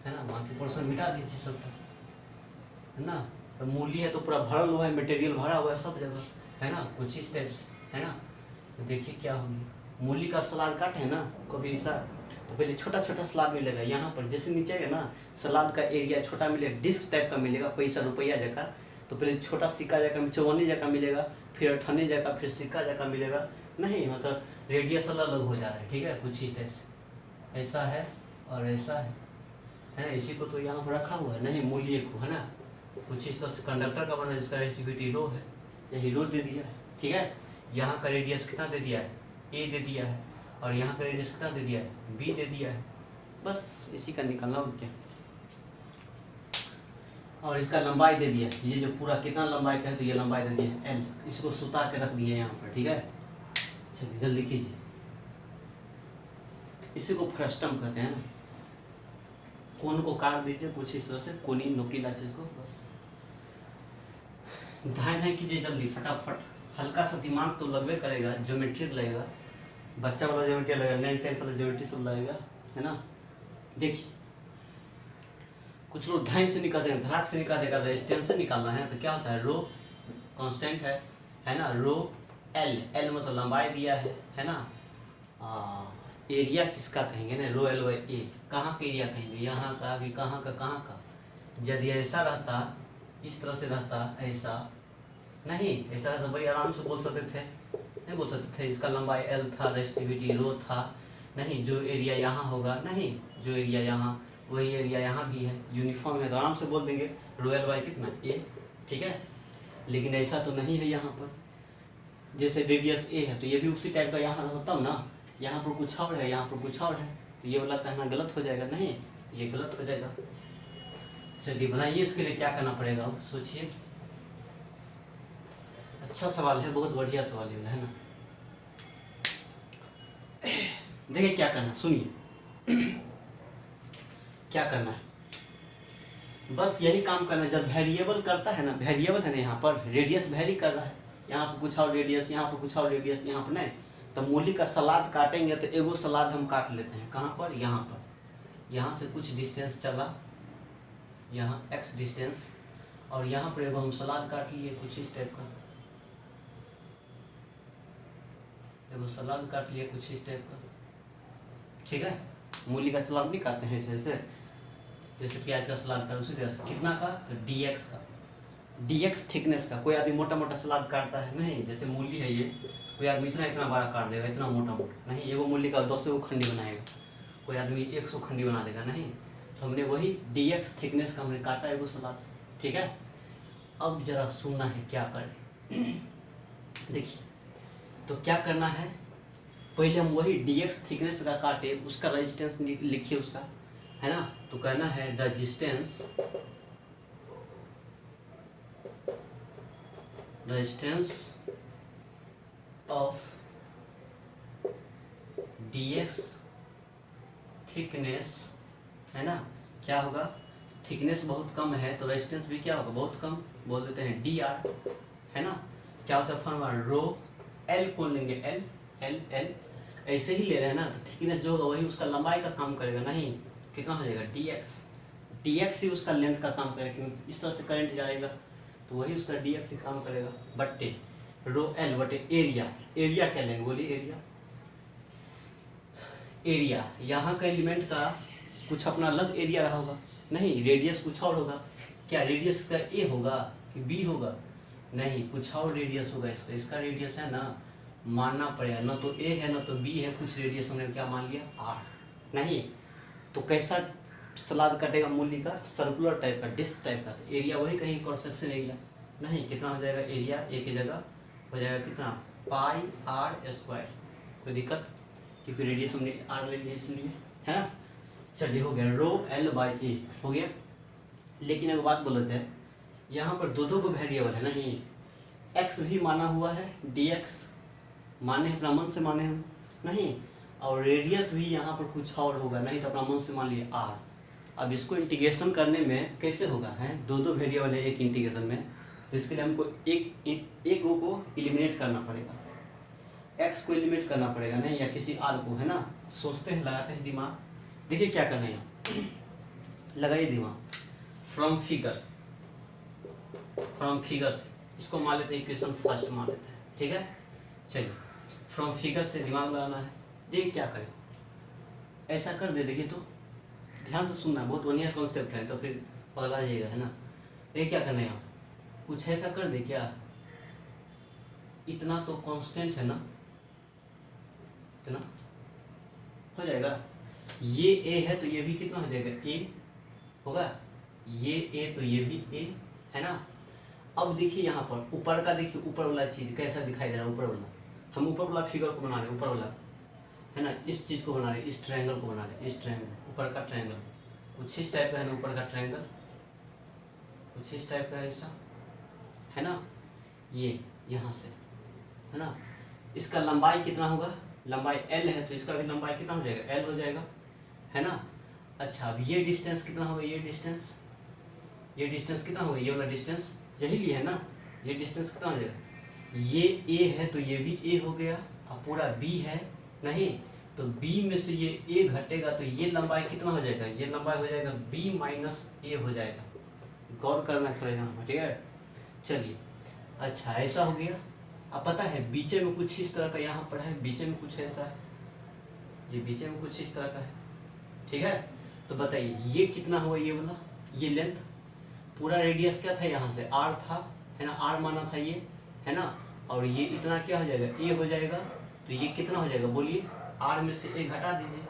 है ना, बाकी पोर्शन मिटा दीजिए सबका, है ना। तो मूली है तो पूरा भरा हुआ है, मटेरियल भरा हुआ है सब जगह, है ना, कुछ इस टाइप से, है ना। तो देखिए क्या होगी, मूली का सलाद काटे है ना कभी ऐसा, तो पहले छोटा छोटा सलाद मिलेगा यहाँ पर, जैसे नीचे है ना सलाद का एरिया छोटा मिलेगा, डिस्क टाइप का मिलेगा, पैसा रुपया जगह, तो पहले छोटा सिक्का जगह में चौवन्नी जगह मिलेगा, फिर अठन्नी जगह, फिर सिक्का जगह मिलेगा, नहीं मतलब रेडियस अलग हो जा रहा है, ठीक है, कुछ इस टाइप से, ऐसा है और ऐसा है ना। इसी को तो यहाँ पर रखा हुआ है, नहीं मूल्य को, है ना, कुछ इस तरह से कंडक्टर का बना, जिसका रेजिस्टिविटी रो है, यही रो दे दिया है, ठीक है। यहाँ का रेडियस कितना दे दिया है, A दे दिया है, और यहाँ का रेडियस कितना दे दिया है, B दे दिया है, बस इसी का निकालना हो क्या। और इसका लंबाई दे दिया है, ये जो पूरा कितना लंबाई का है, तो ये लंबाई दे दिया है L, इसको सुता के रख दिया है यहाँ पर, ठीक है। चलिए जल्दी कीजिए, इसी को फ्रस्टम कहते हैं ना। कोण को काट दीजिए कुछ इस तरह से, कोनी नुकीला चीज को, बस धाए कीजिए जल्दी फटाफट, हल्का सा दिमाग तो लगवे करेगा, ज्योमेट्री लगेगा, बच्चा वाला ज्योमेट्री लगेगा, 9th 10th वाला ज्योमेट्री सब लगेगा, है ना। देखिए कुछ लोग धाई से निकाल देंगे, धड़ाक से निकाल देगा, रेजिस्टेंस से निकालना है तो क्या होता है, रो कांस्टेंट है ना, रो L मतलब लंबाई दिया है ना। एरिया किसका कहेंगे ना, रो L/A, कहाँ का एरिया कहेंगे, यहाँ का कि कहाँ का। यदि ऐसा रहता, इस तरह से रहता, ऐसा नहीं, ऐसा रहता बड़ी आराम से बोल सकते थे, नहीं बोल सकते थे, इसका लंबाई L था, रेजिस्टिविटी रो था, नहीं जो एरिया यहाँ होगा, नहीं जो एरिया यहाँ वही एरिया यहाँ भी है, यूनिफॉर्म है तो आराम से बोल देंगे रो L/A कितना A, ठीक है। लेकिन ऐसा तो नहीं है, यहाँ पर जैसे रेडियस A है तो ये भी उसी टाइप का यहाँ रहता तब ना, यहाँ पर कुछ और है, यहाँ पर कुछ और है, तो ये वाला कहना गलत हो जाएगा, नहीं ये गलत हो जाएगा। चलिए बनाइए, इसके लिए क्या करना पड़ेगा अब सोचिए, अच्छा सवाल है, बहुत बढ़िया सवाल है ना। देखिए क्या करना, सुनिए क्या करना है, बस यही काम करना है। जब वेरिएबल करता है ना, वेरिएबल है ना, यहाँ पर रेडियस वेरी कर रहा है, यहाँ पर कुछ और रेडियस, यहाँ पर कुछ और रेडियस, यहाँ पर नहीं, तो मूली का सलाद काटेंगे तो एगो सलाद हम काट लेते हैं, कहाँ पर, यहाँ पर, यहाँ से कुछ डिस्टेंस चला, यहाँ x डिस्टेंस, और यहाँ पर एगो हम सलाद काट लिए कुछ इस टाइप का, एगो सलाद काट लिए कुछ इस टाइप का, ठीक है। मूली का सलाद नहीं खाते हैं जैसे प्याज का सलाद का, उसी तरह से कितना का, तो dx का, dx थिकनेस का। कोई आदमी मोटा मोटा सलाद काटता है नहीं, जैसे मूली है ये, कोई आदमी इतना इतना बड़ा काट देगा, इतना मोटा मोटा नहीं, एगो मूली का 200 खंडी बनाएगा, कोई आदमी 100 खंडी बना देगा नहीं। तो हमने वही dx थिकनेस का हमने काटा एगो सलाद, ठीक है। अब जरा सुनना है क्या करें। देखिए, तो क्या करना है, पहले हम वही dx थिकनेस का काटे, उसका रेजिस्टेंस लिखिए उसका, है ना। तो करना है रेजिस्टेंस ऑफ dx थिकनेस, है ना। क्या होगा, थिकनेस बहुत कम है तो रेजिस्टेंस भी क्या होगा, बहुत कम, बोल देते हैं dr, है ना। क्या होता है फॉर्मूला, रो l कौन लेंगे, l ऐसे ही ले रहे हैं ना, तो थिकनेस जो होगा वही उसका लंबाई का काम करेगा, नहीं कितना हो जाएगा dx ही उसका लेंथ का काम करेगा, क्योंकि इस तरह से करंट जाएगा तो वही उसका dx ही काम करेगा, बट्टे रो l बटे एरिया क्या लेंगे, बोलिए एरिया यहाँ का एलिमेंट का कुछ अपना अलग एरिया रहा होगा, नहीं रेडियस कुछ और होगा, क्या रेडियस का ए होगा कि बी होगा, नहीं कुछ और रेडियस होगा इसका रेडियस है ना, मानना पड़ेगा, ना तो ए है ना तो बी है, कुछ रेडियस हमने क्या मान लिया, आर। नहीं तो कैसा सलाद कटेगा मूली का, सर्कुलर टाइप का, डिस्क टाइप का, एरिया वही कहीं क्रॉस सेक्शन एरिया, नहीं कितना हो जाएगा एरिया, ए की जगह हो जाएगा कितना, पाई आर स्क्वायर, कोई दिक्कत, क्योंकि रेडियस हमने आर ले लिया इसलिए, है ना। चलिए हो गया, रो l बाई ए हो गया। लेकिन एक बात बोल देते हैं, यहाँ पर दो को वेरिएबल है, नहीं x भी माना हुआ है, dx माने अपना मन से माने हम, नहीं, और रेडियस भी यहाँ पर कुछ और होगा, नहीं तो अपना मन से मान लिए r। अब इसको इंटीग्रेशन करने में कैसे होगा, है दो वेरिएबल है एक इंटीग्रेशन में, तो इसके लिए हमको एक को एलिमिनेट करना पड़ेगा, x को एलिमिनेट करना पड़ेगा, नहीं या किसी r को, है ना। सोचते हैं, लगाते हैं दिमाग, देखिए क्या करना है, लगाइए दिमाग। फ्रॉम फिगर से इसको मान लेते हैं, इक्वेशन फर्स्ट मान लेते हैं, ठीक है। चलिए फ्रॉम फिगर से दिमाग लगाना है, देखिए क्या करें, ऐसा कर दे, देखिए तो ध्यान से सुनना, बहुत बढ़िया कॉन्सेप्ट है, तो फिर पगला जाइएगा, है ना। देखिए क्या करना है, यहाँ कुछ ऐसा कर दे, क्या इतना तो कांस्टेंट है ना, इतना हो जाएगा, ये a है तो ये भी कितना हो जाएगा, a होगा, ये a तो ये भी a, है ना। अब देखिए यहाँ पर ऊपर का, देखिए ऊपर वाला चीज कैसा दिखाई दे रहा है, ऊपर वाला, हम ऊपर वाला फिगर को बना रहे हैं, ऊपर वाला, है ना, इस चीज को बना रहे हैं, इस ट्रायंगल को बना रहे हैं, इस ट्रायंगल, ऊपर का ट्रायंगल कुछ इस टाइप का है ना, ऊपर का ट्रायंगल कुछ इस टाइप का है, ऐसा, है ना, ये यहाँ से, है ना। इसका लंबाई कितना होगा, लंबाई l है तो इसका भी लंबाई कितना हो जाएगा, l हो जाएगा, है ना। अच्छा अब ये डिस्टेंस कितना होगा, ये डिस्टेंस कितना होगा, ये वाला डिस्टेंस यही लिए है ना, ये डिस्टेंस कितना हो जाएगा, ये a है तो ये भी a हो गया, अब पूरा b है, नहीं तो b में से ये a घटेगा तो ये लंबाई कितना हो जाएगा, ये लंबाई हो जाएगा b माइनस a हो जाएगा, गौर करना थोड़ा यहाँ, ठीक है। चलिए अच्छा ऐसा हो गया। अब पता है बीचे में कुछ इस तरह का यहाँ पर है, बीचे में कुछ ऐसा है, ये बीचे में कुछ इस तरह का है, ठीक है। तो बताइए ये कितना हुआ, ये वाला, ये लेंथ, पूरा रेडियस क्या था यहाँ से r था, है ना, r माना था ये, है ना, और ये इतना क्या हो जाएगा, a हो जाएगा, तो ये कितना हो जाएगा, बोलिए r में से a घटा दीजिए,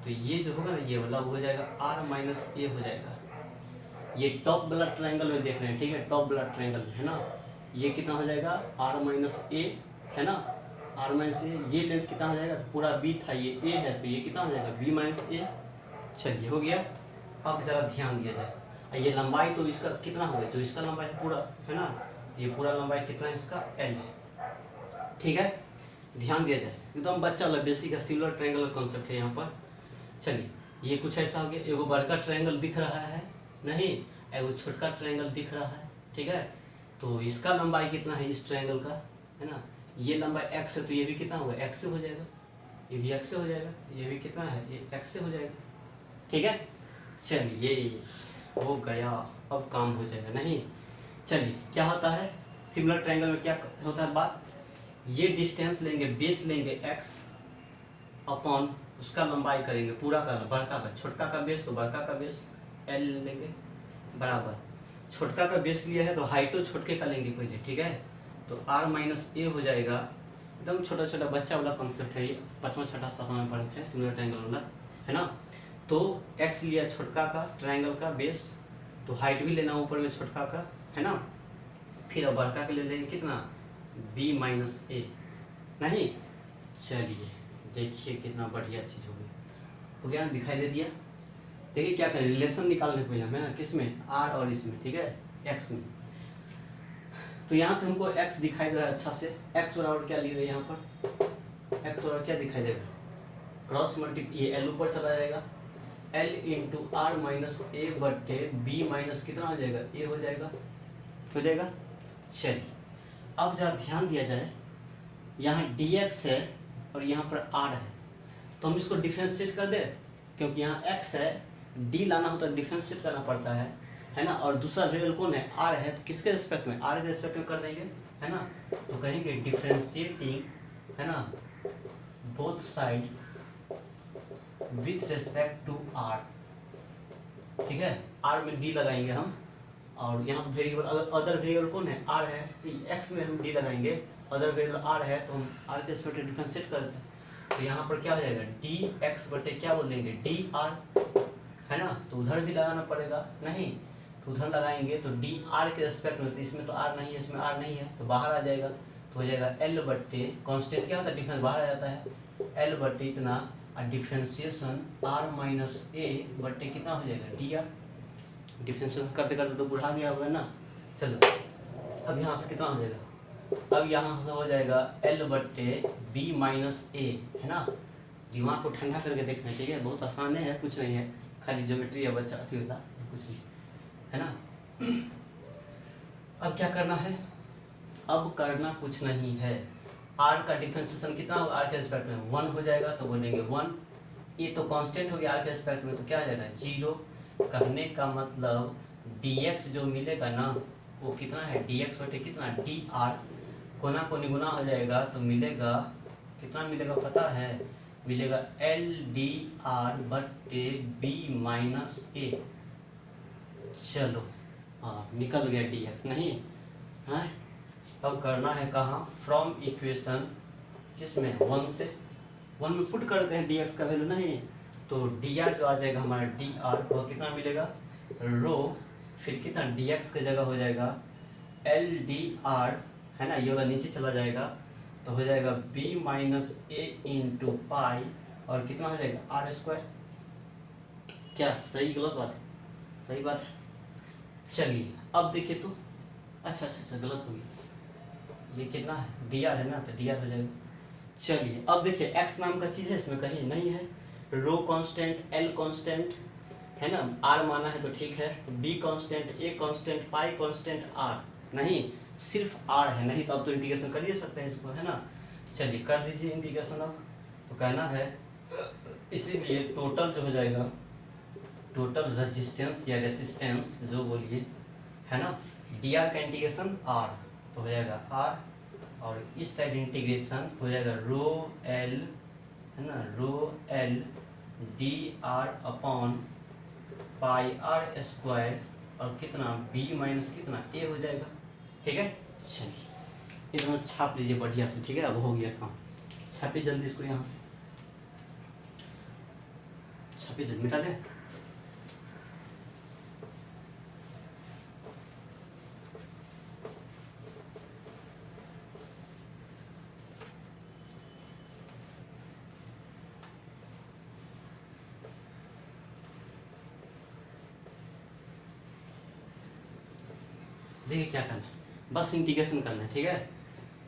तो ये जो होगा ना ये वाला हो जाएगा r माइनस a हो जाएगा। ये टॉप वाला ट्रायंगल में देख रहे हैं, ठीक है, टॉप वाला ट्रायंगल है ना, ये कितना हो जाएगा r माइनस a, है ना, r माइनस a, ये लेंथ कितना हो जाएगा, पूरा b था, ये a है तो ये कितना हो जाएगा b माइनस a। चलिए हो गया। अब जरा ध्यान दिया जाए, ये लंबाई तो इसका कितना होगा, जो इसका लंबाई है पूरा, है ना, ये पूरा लंबाई कितना है इसका, l है, ठीक है। ध्यान दिया जाए, एकदम बच्चा वाला बेसिक का सिमिलर ट्रायंगल कॉन्सेप्ट है यहाँ पर। चलिए ये कुछ ऐसा हो गया, एगो बड़का ट्रायंगल दिख रहा है, नहीं एगो छोटका ट्रायंगल दिख रहा है, ठीक है। तो इसका लंबाई कितना है इस ट्रायंगल का, है ना, ये लंबाई x है तो ये भी कितना होगा, x से हो जाएगा, ये भी x से हो जाएगा, ये भी कितना है, ये x से हो जाएगा, ठीक है। चलिए हो गया, अब काम हो जाएगा, नहीं। चलिए क्या होता है सिमिलर ट्रायंगल में, क्या होता है बात, ये डिस्टेंस लेंगे, बेस लेंगे x अपॉन उसका लंबाई करेंगे पूरा का बड़का का, छोटका का बेस तो बड़का का बेस एल लेंगे बराबर, छोटका का बेस लिया है तो हाइटो छोटके का लेंगे पहले, ठीक है। तो आर माइनस ए हो जाएगा, एकदम छोटा छोटा बच्चा वाला कॉन्सेप्ट है ये, 5वां 6वां 7वां में पढ़े थे सिमिलर ट्रायंगल वाला, है ना। तो एक्स लिया छोटका का ट्रायंगल का बेस, तो हाइट भी लेना ऊपर में छोटका का, है ना। फिर अब बड़का के ले लेंगे कितना, बी माइनस ए, नहीं। चलिए देखिए कितना बढ़िया चीज़ हो गया ना, दिखाई दे दिया। देखिए क्या करें, रिलेशन निकालने पहले हमें ना, किस में, आर और इसमें, ठीक है, एक्स में। तो यहाँ से हमको एक्स दिखाई दे रहा है अच्छा से, एक्स बराबर क्या लिख रहे हैं यहाँ पर, एक्स बराबर क्या दिखाई देगा, क्रॉस मल्टीप्लाई, ये एल ऊपर चला जाएगा, एल इंटू आर माइनस ए बटे बी माइनस कितना हो जाएगा, ए हो जाएगा, हो जाएगा। चलिए अब जरा ध्यान दिया जाए, यहाँ dx है और यहाँ पर r है, तो हम इसको डिफरेंशिएट कर दें, क्योंकि यहाँ x है, d लाना हो तो डिफरेंशिएट करना पड़ता है ना। और दूसरा वेरिएबल कौन है, r है, तो किसके रिस्पेक्ट में, r के रिस्पेक्ट में कर देंगे, है ना। तो कहेंगे डिफरेंशिएटिंग, है ना, both side with respect to r, ठीक है। r में d लगाएंगे हम, और यहाँ वेरिएबल अदर वेरिएबल कौन है, r है, x में हम d लगाएंगे, अदर वेरिएबल r है, तो हम r के रिस्पेक्ट में डिफरेंशिएट कर देते हैं। तो यहाँ पर क्या हो जाएगा, dx बटे क्या बोल देंगे, dr, है ना। तो उधर भी लगाना पड़ेगा, नहीं तो उधर लगाएंगे तो dr के रिस्पेक्ट में, तो इसमें तो r नहीं है, इसमें r नहीं है, तो बाहर आ जाएगा, तो हो जाएगा l बटे, कॉन्स्टेंट क्या होता है, डिफरेंस बाहर आ जाता है, l बटे इतना, और डिफ्रेंसिएशन r माइनस ए बटे कितना हो जाएगा, dr। डिफरेंशिएशन करते करते तो बुढ़ा गया होगा ना। चलो अब यहाँ से कितना हो जाएगा, अब यहाँ से हो जाएगा L बट्टे बी माइनस ए, है ना। दिमाग को ठंडा करके देखना चाहिए, बहुत आसान है, कुछ नहीं है, खाली ज्योमेट्री या बच्चा अथी होता है, कुछ नहीं, है ना। अब क्या करना है, अब करना कुछ नहीं है, r का डिफरेंशिएशन कितना होगा, r के रिस्पेक्ट में 1 हो जाएगा, तो बोलेंगे 1, ये तो कांस्टेंट हो गया r के रिस्पेक्ट में, तो क्या आ जाएगा 0। कहने का मतलब dx जो मिलेगा ना, वो कितना है, dx बटे कितना, dr, कोना को निगुना हो जाएगा, तो मिलेगा कितना मिलेगा पता है, मिलेगा एल डी आर बटे बी माइनस ए। चलो हाँ निकल गया dx, नहीं है। अब करना है कहाँ, फ्रॉम इक्वेशन किसमें, 1 से, 1 में पुट करते हैं dx का वैल्यू, नहीं तो dr जो आ जाएगा हमारा dr, वो कितना मिलेगा, रो, फिर कितना dx की जगह हो जाएगा एल डी आर, है ना, ये वाला नीचे चला जाएगा, तो हो जाएगा b माइनस ए इंटू पाई, और कितना हो जाएगा आर स्क्वायर। क्या सही गलत बात है, सही बात है। चलिए अब देखिए तो, अच्छा गलत हो गया, ये कितना है, dr है ना, तो dr हो जाएगा। चलिए अब देखिए x नाम का चीज़ है इसमें, कहीं नहीं है, रो कांस्टेंट, एल कांस्टेंट, है ना, आर माना है तो ठीक है, B constant, A constant, pi constant, R नहीं, सिर्फ आर है, नहीं तो अब तो इंटीग्रेशन कर ही सकते हैं इसको, है ना। चलिए कर दीजिए इंटीग्रेशन। अब तो कहना है इसीलिए टोटल जो हो जाएगा, टोटल रेजिस्टेंस या रेसिस्टेंस जो बोलिए, है ना, डी आर का इंटीग्रेशन आर, तो हो जाएगा आर, और इस साइड इंटीग्रेशन हो जाएगा रो एल, है ना, rho L D R upon pi R square, और कितना बी माइनस कितना ए हो जाएगा, ठीक है। चलिए इतना छाप लीजिए बढ़िया से, ठीक है। अब हो गया काम, छापिए जल्दी इसको, यहाँ से छापिए जल्दी, मिटा दे। देखिए क्या करना है, बस इंटीग्रेशन करना है, ठीक है।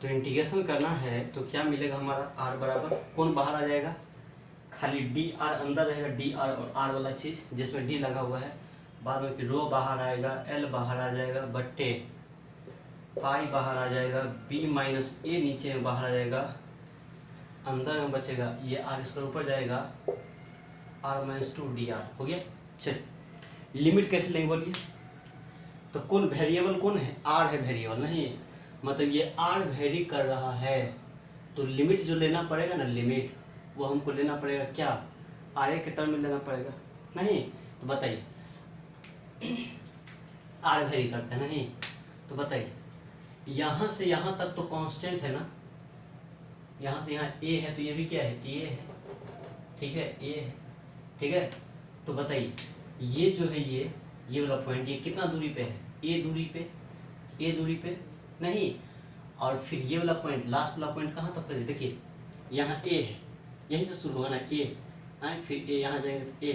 तो इंटीग्रेशन करना है तो क्या मिलेगा हमारा, आर बराबर कौन बाहर आ जाएगा, खाली डी आर अंदर रहेगा, डी आर और आर वाला चीज़ जिसमें डी लगा हुआ है, बाद में कि रो बाहर आएगा, एल बाहर आ जाएगा, बट्टे पाई बाहर आ जाएगा, बी माइनस ए नीचे में बाहर आ जाएगा, अंदर में बचेगा ये आर स्क्वायर ऊपर जाएगा, आर माइनस 2 डी आर हो गया। चलिए लिमिट कैसे लेंगे बोलिए, तो कौन वेरिएबल कौन है, आर है वेरिएबल, नहीं मतलब ये आर वेरी कर रहा है, तो लिमिट जो लेना पड़ेगा ना, लिमिट वो हमको लेना पड़ेगा क्या, आर के टर्म में लेना पड़ेगा, नहीं? तो बताइए आर वेरी करता है, नहीं? तो बताइए यहाँ से यहाँ तक तो कांस्टेंट है ना, यहाँ से यहाँ ए है तो ये भी क्या है, ए है, ठीक है, ए है, ठीक है। तो बताइए ये जो है ये वाला पॉइंट ये कितना दूरी पे है, ए दूरी पे, नहीं? और फिर ये वाला पॉइंट लास्ट वाला पॉइंट कहाँ तक है, देखिए यहाँ ए है, यहीं से शुरू होगा ना ए, फिर ए यहाँ जाएगा तो ए,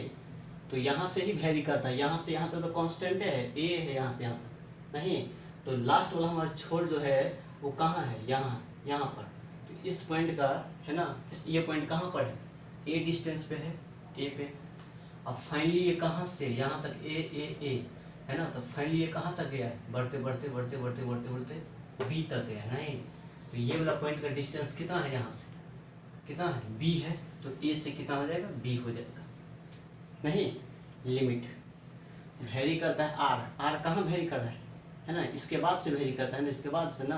तो यहाँ से ही वेरी करता है, यहाँ से यहाँ तक तो कांस्टेंट है, ए है यहाँ से यहाँ तक, नहीं? तो लास्ट वाला हमारा छोर जो है वो कहाँ है, यहाँ पर। तो इस पॉइंट का है ना, ये पॉइंट कहाँ पर है, ए डिस्टेंस पे है, ए पे। अब फाइनली ये कहाँ से यहाँ तक ए है ना, तो फाइनली ये कहाँ तक गया है, बढ़ते बी तक गया है, नहीं? तो ये वाला पॉइंट का डिस्टेंस कितना है, यहाँ से कितना है, बी है, तो ए से कितना हो जाएगा, बी हो जाएगा, नहीं? लिमिट वेरी करता है आर कहाँ वेरी कर रहा है ना, इसके बाद से वेरी करता है ना, इसके बाद से ना,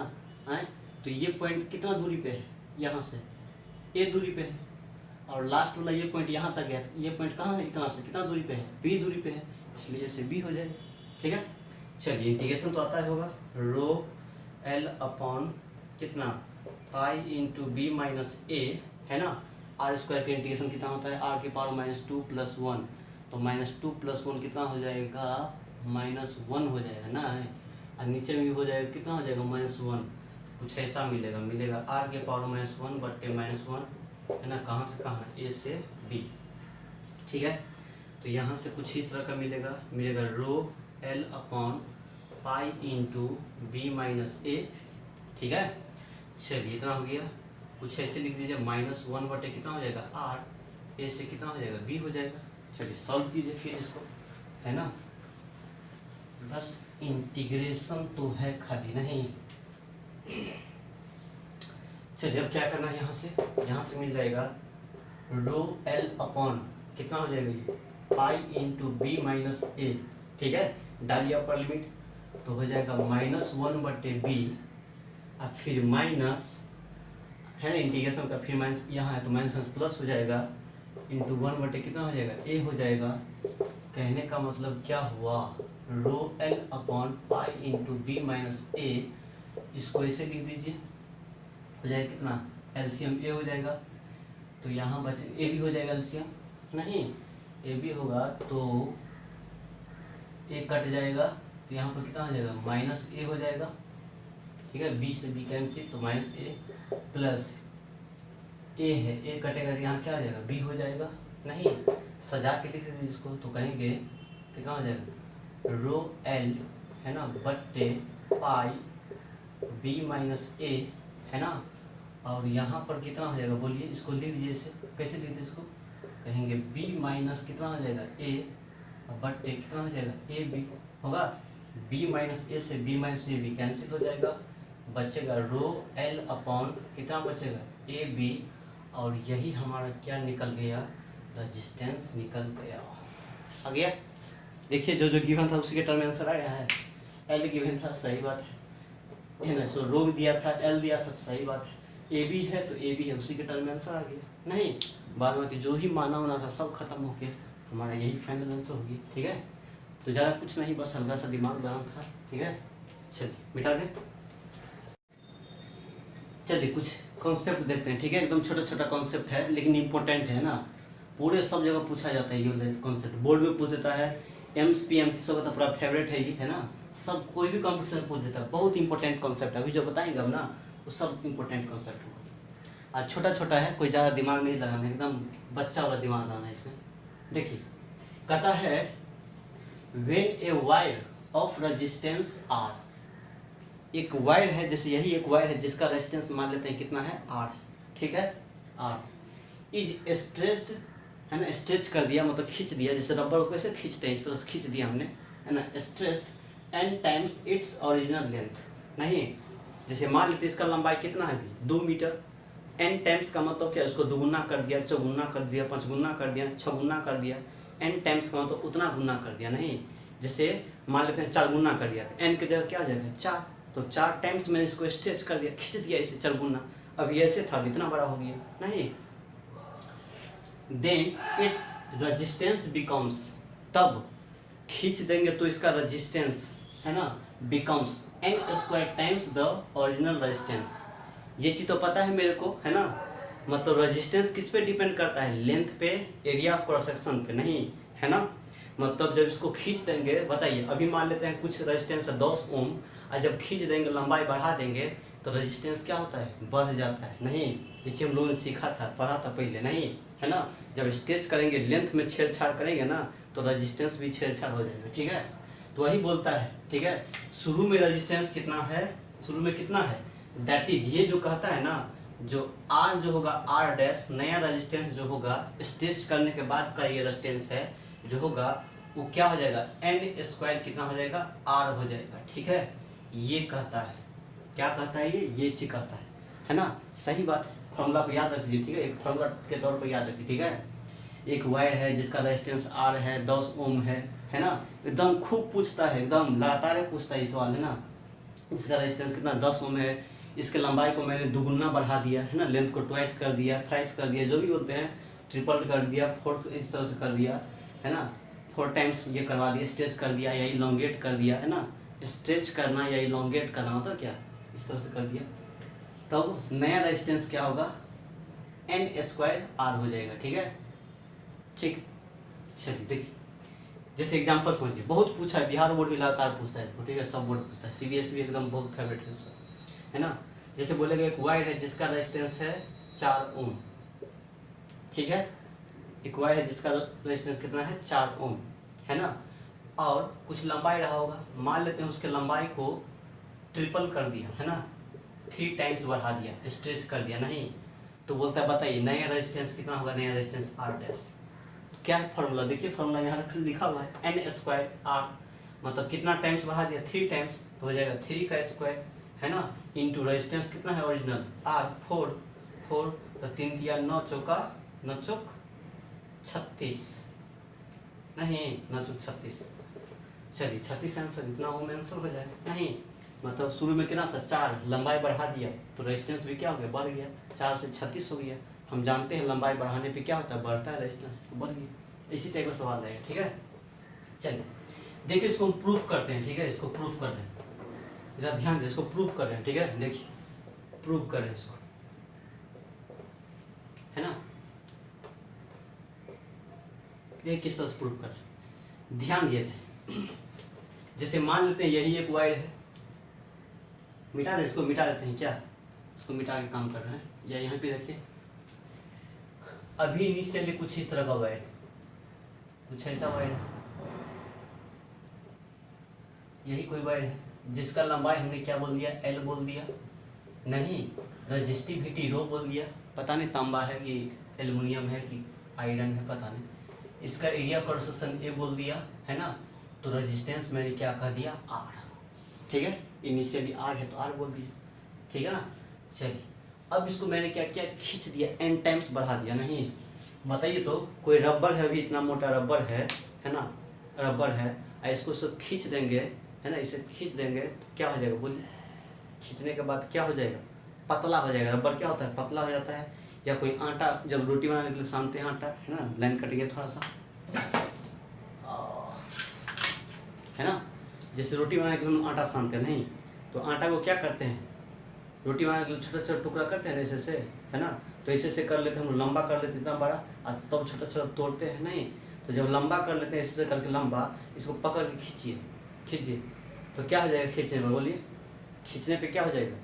तो ये पॉइंट कितना दूरी पे है, यहाँ से ए दूरी पे है, और लास्ट वाला ये पॉइंट यहाँ तक गया, ये पॉइंट कहाँ है, इतना से कितना दूरी पे है, बी दूरी पे है, इसलिए से बी हो जाएगा, ठीक है। चलिए इंटीग्रेशन तो आता है होगा, रो एल अपॉन कितना, पाई इंटू बी माइनस ए, है ना? आर स्क्वायर का इंटीग्रेशन कितना होता है, आर की पावर -2 + 1, तो -2 + 1 कितना हो जाएगा, -1 हो जाएगा ना, और नीचे में भी हो जाएगा, कितना हो जाएगा, -1, कुछ ऐसा मिलेगा आर के पावर -1 बट्टे -1, है ना? कहाँ से कहाँ, ए से बी, ठीक है। तो यहाँ से कुछ इस तरह का मिलेगा rho L upon pi into B minus A, ठीक है। चलिए इतना हो गया, कुछ ऐसे लिख दीजिए, -1 बटे कितना हो जाएगा, आर, ए से कितना हो जाएगा, बी हो जाएगा। चलिए सॉल्व कीजिए फिर इसको, है ना? बस इंटीग्रेशन तो है खाली, नहीं? चलिए अब क्या करना है, यहाँ से मिल जाएगा रो एल अपॉन कितना हो जाएगा, ये पाई इंटू बी माइनस ए, ठीक है। डालिए अपर लिमिट, तो हो जाएगा -1 बटे बी, और फिर माइनस है ना इंटीग्रेशन का, फिर माइनस यहाँ है तो माइनस प्लस हो जाएगा, इंटू 1 बटे कितना हो जाएगा, ए हो जाएगा। कहने का मतलब क्या हुआ, rho L upon pi into B minus A, इसको ऐसे लिख दीजिए, हो जाएगा कितना, एलसीएम ए हो जाएगा, तो यहाँ बचे ए भी हो जाएगा एलसीएम, नहीं? ए भी होगा तो ए कट जाएगा, तो यहाँ पर कितना हो जाएगा, -a हो जाएगा, ठीक है। बी से बी कैंसिल, तो -a प्लस ए है, ए कटेगा तो यहाँ क्या हो जाएगा, बी हो जाएगा, नहीं? सजा के लिख दीजिए इसको, तो कहेंगे कितना हो जाएगा, रो एल है ना बट्टे पाई बी माइनस ए, है ना? और यहाँ पर कितना हो जाएगा, बोलिए, इसको लिख दीजिए, इसे कैसे लिखते इसको, कहेंगे बी माइनस कितना हो जाएगा, ए बट्टे कितना हो जाएगा, ए बी होगा, बी माइनस ए से B minus A B cancel हो जाएगा, बचेगा रो एल अपॉन कितना बचेगा, ए बी, और यही हमारा क्या निकल गया, रेजिस्टेंस निकल गया, आ गया। देखिए जो गिवन था उसी के टर्म में आंसर आया है, एल गिवन था, सही बात है ना? सो रो दिया था, एल दिया था, सही बात है, ए बी है तो ए बी है, उसी के टर्म में आंसर आ गया, नहीं? बाद में कि जो ही माना होना था सब खत्म हो गया, हमारा यही फाइनल आंसर होगी, ठीक है। तो ज़्यादा कुछ नहीं, बस हल्का सा दिमाग बनाना था, ठीक है। चलिए मिटा दें, चलिए कुछ कॉन्सेप्ट देखते हैं, ठीक है। एकदम छोटा छोटा कॉन्सेप्ट है लेकिन इम्पोर्टेंट है ना, पूरे सब जगह पूछा जाता है ये कॉन्सेप्ट, बोर्ड में पूछ देता है, MPMT सब का पूरा फेवरेट है ये, है ना? सब कोई भी कॉम्पिटिशन पूछ देता है, बहुत इंपॉर्टेंट कॉन्सेप्ट है, अभी जो बताएंगे अब ना वो सब इंपॉर्टेंट कॉन्सेप्ट होगा। आज छोटा छोटा है, कोई ज़्यादा दिमाग नहीं लगाना, एकदम बच्चा वाला दिमाग लगाना है इसमें। देखिए कहता है when A wire of resistance R, एक वायर है, जैसे यही एक वायर है जिसका रेजिस्टेंस मान लेते हैं कितना है, आर, ठीक है, आर इज स्ट्रेच्ड, है ना? स्ट्रेच कर दिया मतलब खींच दिया, जैसे रबर को कैसे खींचते हैं इस तरह से खींच दिया हमने, है ना? Stretched n times it's original length, नहीं? जैसे मान लेते इसका लंबाई कितना है, 2 मीटर, n टाइम्स का मतलब क्या है, उसको दुगुना कर दिया, चौगुना कर दिया, पाँचगुना कर दिया, छगुना कर दिया, n टाइम्स का मतलब उतना गुना कर दिया, नहीं? जैसे मान लेते हैं 4 गुना कर दिया, तो n की जगह क्या हो जाएगा, 4, तो 4 टाइम्स मैंने इसको स्ट्रेच कर दिया, खींच दिया इसे 4 गुना, अब ये ऐसे था इतना बड़ा हो गया, नहीं? देन इट्स रेजिस्टेंस बिकम्स, तब खींच देंगे तो इसका रेजिस्टेंस है ना becomes N square times the original resistance. ये चीज़ तो पता है मेरे को, है ना। मतलब रेजिस्टेंस किस पे डिपेंड करता है, लेंथ पे, एरिया ऑफ क्रॉस सेक्शन पे, नहीं है ना। मतलब जब इसको खींच देंगे, बताइए अभी मान लेते हैं कुछ रेजिस्टेंस है 10 ओम, और जब खींच देंगे लंबाई बढ़ा देंगे तो रेजिस्टेंस क्या होता है, बढ़ जाता है, नहीं। जिसे हम लोगों ने सीखा था, पढ़ा था पहले, नहीं है ना। जब स्ट्रेच करेंगे, लेंथ में छेड़छाड़ करेंगे ना, तो रेजिस्टेंस भी छेड़छाड़ हो जाएगा, ठीक है। तो वही बोलता है, ठीक है, शुरू में रेजिस्टेंस कितना है, शुरू में कितना है, दैट इज, ये जो कहता है ना, जो आर जो होगा आर डैश, नया रेजिस्टेंस जो होगा स्ट्रेच करने के बाद का ये रेजिस्टेंस है जो होगा, वो क्या हो जाएगा, एन स्क्वायर कितना हो जाएगा, आर हो जाएगा, ठीक है। ये कहता है, क्या कहता है, ये चीज कहता है ना। सही बात, फॉर्मूला को याद रख लीजिए, ठीक है, एक फॉर्मूला के तौर पर याद रखिए, ठीक है। एक वायर है जिसका रेजिस्टेंस आर है, 10 ओम है ना। एकदम खूब पूछता है, एकदम लगातार पूछता है इस सवाल, है ना। इसका रेजिस्टेंस कितना, 10 ओम है, इसके लंबाई को मैंने दुगुना बढ़ा दिया, है ना, लेंथ को ट्वाइस कर दिया, थ्राइस कर दिया, जो भी बोलते हैं, ट्रिपल कर दिया, फोर्थ इस तरह से कर दिया, है ना, 4 टाइम्स ये करवा दिया, स्ट्रेच कर दिया या इलोंगेट कर दिया, है ना। स्ट्रेच करना या इलोंगेट करना मतलब क्या, इस तरह से कर दिया, तब नया रेजिस्टेंस क्या होगा, एन स्क्वायर आर हो जाएगा, ठीक है। ठीक, चलिए देखिए, जैसे एग्जांपल समझिए, बहुत पूछा है, बिहार बोर्ड भी लगातार पूछता है इसको, ठीक है, सब बोर्ड पूछता है, सीबीएसई भी एकदम बहुत फेवरेट है उसका, है ना। जैसे बोलेगा एक वायर है जिसका रेजिस्टेंस है 4 ओम, ठीक है, एक वायर है जिसका रेजिस्टेंस कितना है, 4 ओम, है ना, और कुछ लंबाई रहा होगा, मान लेते हैं उसके लंबाई को ट्रिपल कर दिया, है ना, 3 टाइम्स बढ़ा दिया, स्ट्रेच कर दिया, नहीं, तो बोलता है बताइए नया रेजिस्टेंस कितना होगा, नया रेजिस्टेंस आर डैश। क्या है फॉर्मूला, देखिए फॉर्मूला यहाँ लिखा हुआ है, एन स्क्वायर आर, मतलब कितना टाइम्स बढ़ा दिया, 3 टाइम्स, तो हो जाएगा 3 का स्क्वायर, है ना, इंटू रेजिस्टेंस कितना है ओरिजिनल आर 4, तो 3 दिया 9 चौका 9 चौक 36, नहीं 9 चौक 36, चलिए 36 आंसर, इतना ओम आंसर हो जाए, नहीं, मतलब शुरू में कितना था 4, लंबाई बढ़ा दिया तो रेजिस्टेंस भी क्या हो गया, बढ़ गया, 4 से 36 हो गया। हम जानते हैं लंबाई बढ़ाने पे क्या होता है, बढ़ता है रेजिस्टेंस, तो बढ़ गया। इसी टाइप का सवाल आएगा, ठीक है। चलिए देखिए इसको हम प्रूफ करते हैं, ठीक है, इसको प्रूफ कर रहे हैं, जरा ध्यान दें, इसको प्रूफ कर रहे हैं, ठीक है, देखिए प्रूफ कर रहे हैं इसको, है ना। ये किस तरह से प्रूफ कर रहे हैं, ध्यान दिए थे। जैसे मान लेते हैं यही एक वायर है, मिटा दें, इसको मिटा देते हैं, क्या इसको मिटा के काम कर रहे हैं, या यहाँ पे देखिए अभी इनिशियली कुछ इस तरह का वायर, कुछ ऐसा वायर है, यही कोई वायर है जिसका लंबाई हमने क्या बोल दिया, एल बोल दिया, नहीं रजिस्टिविटी रो बोल दिया, पता नहीं तांबा है कि एल्युमिनियम है कि आयरन है, पता नहीं, इसका एरिया क्रॉस सेक्शन ए बोल दिया, है ना, तो रेजिस्टेंस मैंने क्या कह दिया, आर, ठीक है, इनिशियली आर है तो आर बोल दिया, ठीक है ना। चलिए अब इसको मैंने क्या किया, खींच दिया, एन टाइम्स बढ़ा दिया, नहीं, बताइए तो कोई रबर है, अभी इतना मोटा रबर है ना, रबर है, इसको सब खींच देंगे, है ना, इसे खींच देंगे तो क्या हो जाएगा, बोलिए, खींचने के बाद क्या हो जाएगा, पतला हो जाएगा, रबर क्या होता है, पतला हो जाता है। या कोई आटा, जब रोटी बनाने के लिए सानते हैं आटा, है ना, लाइन कट गया थोड़ा सा, है ना, जैसे रोटी बनाने के लिए हम आटा सानते हैं, नहीं, तो आटा को क्या करते हैं, रोटी बनाने के लिए छोटा छोटा टुकड़ा करते हैं ऐसे से, है ना, तो ऐसे से कर लेते हैं हम, लंबा कर लेते हैं इतना बड़ा, और तब छोटा छोटा तोड़ते हैं, नहीं, तो जब लंबा कर लेते हैं ऐसे से करके लंबा, इसको पकड़ के खींचिए, खींचिए, तो क्या हो जाएगा खींचने में, बोलिए, खींचने पे क्या हो जाएगा,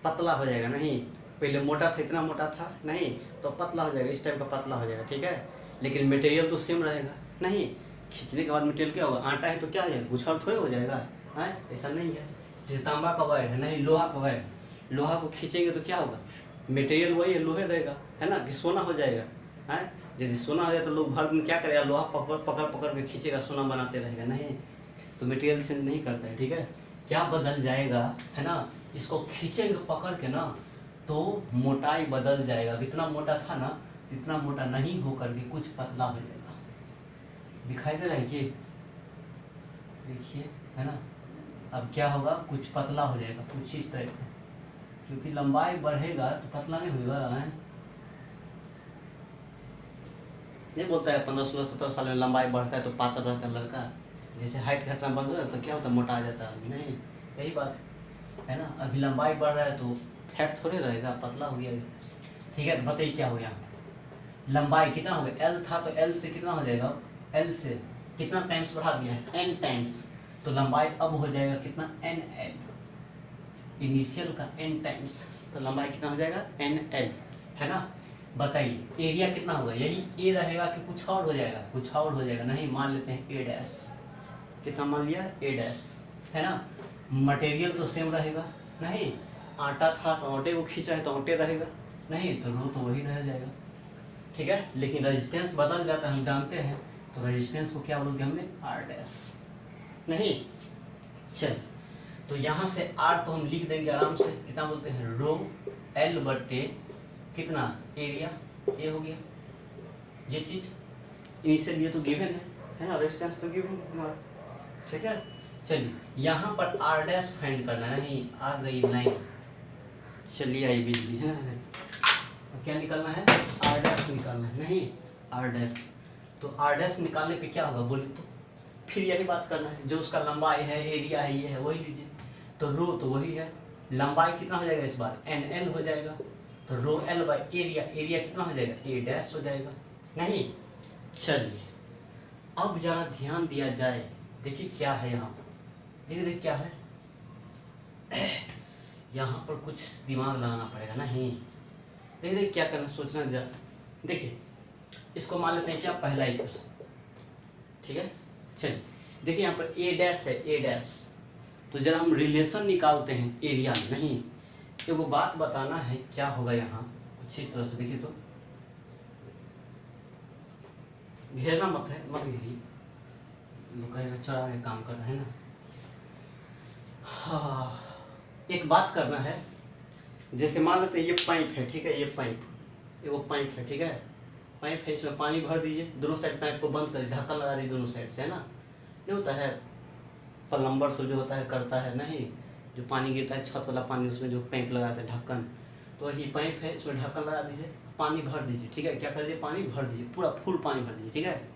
पतला हो जाएगा, नहीं, पहले मोटा था, इतना मोटा था, नहीं, तो पतला हो जाएगा, इस टाइप का पतला हो जाएगा, ठीक है, लेकिन मटेरियल तो सेम रहेगा, नहीं, खींचने के बाद मटेरियल क्या होगा, आटा है तो क्या हो जाएगा, उछाल थोड़े हो जाएगा, है, ऐसा नहीं है। जैसे तांबा का वायर है, नहीं लोहा का वायर, लोहा को खींचेंगे तो क्या होगा, मटेरियल वही है, लोहे रहेगा, है ना, कि सोना हो जाएगा, है, यदि सोना हो जाए तो लोग भर दिन क्या करेगा, लोहा पकड़ पकड़ पकड़ के खींचेगा, सोना बनाते रहेगा, नहीं, तो मटेरियल चेंज नहीं करता है, ठीक है, क्या बदल जाएगा, है ना, इसको खींचेंगे पकड़ के ना, तो मोटाई बदल जाएगा, इतना मोटा था ना, इतना मोटा नहीं हो करके कुछ पतला हो जाएगा, दिखाई दे रहा है कि, देखिए, है ना, अब क्या होगा, कुछ पतला हो जाएगा, कुछ इस तरह का, क्योंकि लंबाई बढ़ेगा तो पतला नहीं होगा, है, नहीं बोलता है 15 16 17 साल में लंबाई बढ़ता है तो पातर रहता है लड़का, जैसे हाइट घटना बंद हो जाता है तो क्या होता है, मोटा आ जाता है। नहीं, यही बात है ना। अभी लंबाई बढ़ रहा है तो फैट थोड़े रहेगा, पतला हो गया। ठीक है, तो बताइए क्या हो गया, लंबाई कितना हो गया, एल था तो एल से कितना हो जाएगा, एल से कितना टाइम्स बढ़ा दिया है, एन टाइम्स, तो लंबाई अब हो जाएगा कितना, एन एल, इनिशियल का एन टाइम्स, तो लंबाई कितना हो जाएगा, एन एल, है ना। बताइए एरिया कितना होगा, यही ए रहेगा कि कुछ और हो जाएगा, कुछ और हो जाएगा, नहीं मान लेते हैं ए डैश, कितना मान लिया, ए डैश, है ना। मटेरियल तो सेम रहेगा, नहीं आटा था तो आटे को खींचा है तो आटे रहेगा, नहीं तो रो तो वही रह जाएगा। ठीक है, लेकिन रेजिस्टेंस बदल जाता है, हम जानते हैं, तो रेजिस्टेंस को क्या बोलोगे हमने, आर डैश, नहीं। चल, तो यहाँ से आर तो हम लिख देंगे आराम से, कितना बोलते हैं, रो एल बटे कितना, एरिया, ए हो गया ये चीज, इनिशियल ये तो गिवन है ना, रेजिस्टेंस तो गिवन है हमारा। ठीक है, चलिए यहाँ पर आर डैश फाइंड करना है, नहीं आ गई लाइन, चलिए आई बिजली है ना, क्या निकालना है, आर डैश निकालना है, नहीं आर डैश, तो आर डैश निकालने पे क्या होगा बोलिए तो, फिर यही बात करना है, जो उसका लंबाई है, एरिया है, ये है, वही लीजिए, तो रो तो वही है, लंबाई कितना हो जाएगा इस बार, एन एल हो जाएगा, तो rho L by area, area कितना हो जाएगा, ए डैश हो जाएगा, नहीं। चलिए अब जरा ध्यान दिया जाए, देखिए क्या है यहाँ पर, देखिए क्या है यहाँ पर कुछ दिमाग लगाना पड़ेगा, नहीं देखिए क्या करना, सोचना जरा। देखिए इसको मान लेते हैं क्या, पहला इक्वेशन, ठीक है। चलिए देखिए यहाँ पर ए डैश है, ए डैश, तो जरा हम रिलेशन निकालते हैं एरिया में, नहीं तो वो बात बताना है क्या होगा यहाँ, कुछ इस तरह से देखिए, तो घेरना मत है, मत घेरिए, लोग कहेगा चढ़ा के काम कर रहे हैं ना। हाँ, एक बात करना है, जैसे मान लेते हैं ये पाइप है, ठीक है, ये पाइप, ये वो पाइप है, ठीक है, पाइप है, इसमें पानी भर दीजिए, दोनों साइड पाइप को बंद करिए, ढक्कन लगा दीजिए दोनों साइड से, है ना। नहीं होता है प्लम्बर से जो होता है करता है, नहीं जो पानी गिरता है छत वाला पानी, उसमें जो पाइप लगाते हैं ढक्कन, तो वही पाइप है, इसमें ढक्कन लगा दीजिए, पानी भर दीजिए, ठीक है, क्या कर दीजिए, पानी भर दीजिए, पूरा फुल पानी भर दीजिए, ठीक है।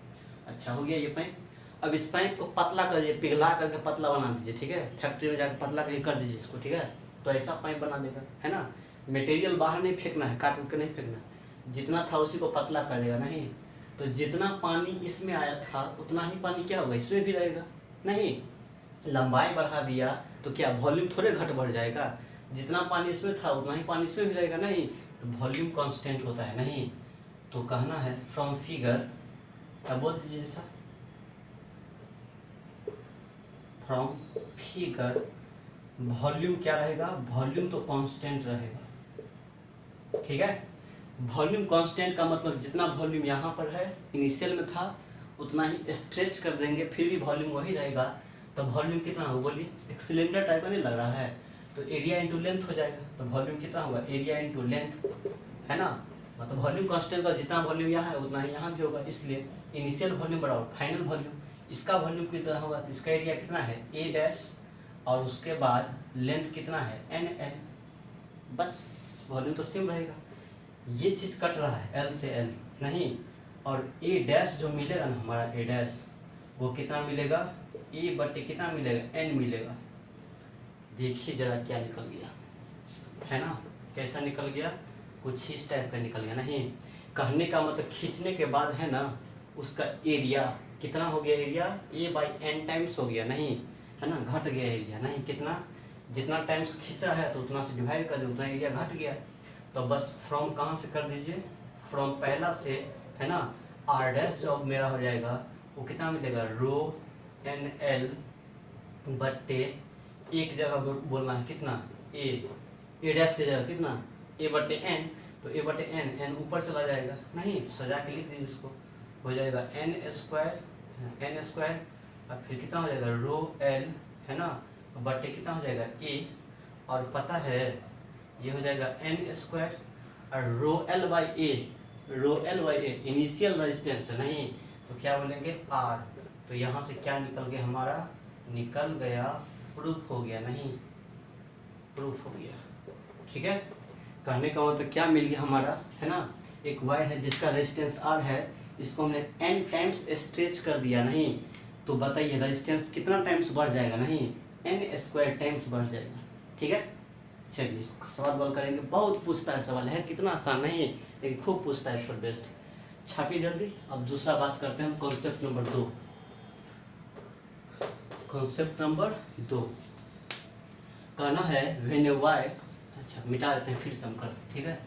अच्छा हो गया ये पाइप, अब इस पाइप को पतला कर दीजिए, पिघला करके पतला बना दीजिए, ठीक है, फैक्ट्री में जाकर पतला करके कर दीजिए इसको, ठीक है, तो ऐसा पाइप बना देगा, है ना। मटेरियल बाहर नहीं फेंकना है, काट उट के नहीं फेंकना, जितना था उसी को पतला कर देगा, नहीं तो जितना पानी इसमें आया था उतना ही पानी क्या होगा, इसमें भी रहेगा, नहीं लंबाई बढ़ा दिया तो क्या वॉल्यूम थोड़े घट बढ़ जाएगा, जितना पानी इसमें था उतना ही पानी इसमें भी रहेगा, नहीं तो वॉल्यूम कांस्टेंट होता है, नहीं तो कहना है फ्रॉम फिगर, क्या बोल दीजिए सर, फ्रॉम फिगर वॉल्यूम क्या रहेगा, वॉल्यूम तो कांस्टेंट रहेगा, ठीक है। वॉल्यूम कांस्टेंट का मतलब जितना वॉल्यूम यहाँ पर है इनिशियल में था उतना ही स्ट्रेच कर देंगे, फिर भी वॉल्यूम वही रहेगा, तो वॉल्यूम कितना होगा बोलिए, एक सिलेंडर टाइप का नहीं लग रहा है, तो एरिया इंटू लेंथ हो जाएगा, तो वॉल्यूम कितना होगा, एरिया इंटू लेंथ, है ना, मतलब वॉल्यूम कांस्टेंट का जितना वॉल्यूम यहाँ है उतना ही यहाँ भी होगा, इसलिए इनिशियल वॉल्यूम बराबर फाइनल वॉल्यूम, इसका वॉल्यूम कितना होगा, इसका एरिया कितना है, ए डैश, और उसके बाद लेंथ कितना है, एन एल, बस वॉल्यूम तो सेम रहेगा। ये चीज़ कट रहा है एल से एल, नहीं, और ए डैश जो मिलेगा ना हमारा, ए डैश वो कितना मिलेगा, ए बटे कितना मिलेगा, एन मिलेगा। देखिए जरा क्या निकल गया, है ना, कैसा निकल गया, कुछ इस टाइप का निकल गया, नहीं कहने का मतलब खींचने के बाद है ना उसका एरिया कितना हो गया, area A by N times हो गया, नहीं है ना, घट गया एरिया, नहीं कितना, जितना टाइम्स खींचा है तो उतना से डिवाइड कर दे, उतना एरिया घट गया, तो बस फ्रॉम कहाँ से कर दीजिए, फ्रॉम पहला से, है ना, आर डैश जो मेरा हो जाएगा वो कितना मिलेगा, रो एन एल बट्टे, एक जगह बोलना है कितना, ए डैश की जगह कितना, ए बट्टे एन, तो ए बटे एन, एन ऊपर चला जाएगा, नहीं तो सजा के लिख दीजिए इसको, हो जाएगा एन स्क्वायर, और फिर कितना हो जाएगा, रो एल, है ना, बटे कितना हो जाएगा, ए, और पता है ये हो जाएगा एन स्क्वायर, और rho L by A, initial resistance है, नहीं तो क्या बोलेंगे, आर, तो यहाँ से क्या निकल गया हमारा, निकल गया प्रूफ हो गया, नहीं प्रूफ हो गया, ठीक है। कहने का मतलब क्या मिल गया हमारा, है ना, एक वायर है जिसका रेजिस्टेंस आर है, इसको हमने n टाइम्स स्ट्रेच कर दिया, नहीं तो बताइए रेजिस्टेंस कितना टाइम्स बढ़ जाएगा, नहीं n स्क्वायर टाइम्स बढ़ जाएगा। ठीक है, चलिए इसको सवाल बॉल करेंगे। बहुत पूछता है सवाल, है कितना आसान नहीं लेकिन खूब पूछता है, इस पर बेस्ट। छापिए जल्दी। अब दूसरा बात करते हैं, कॉन्सेप्ट नंबर 2। कॉन्सेप्ट नंबर 2 कहना है व्हेन ए वाई, अच्छा मिटा देते हैं फिर से हम करते हैं, ठीक है।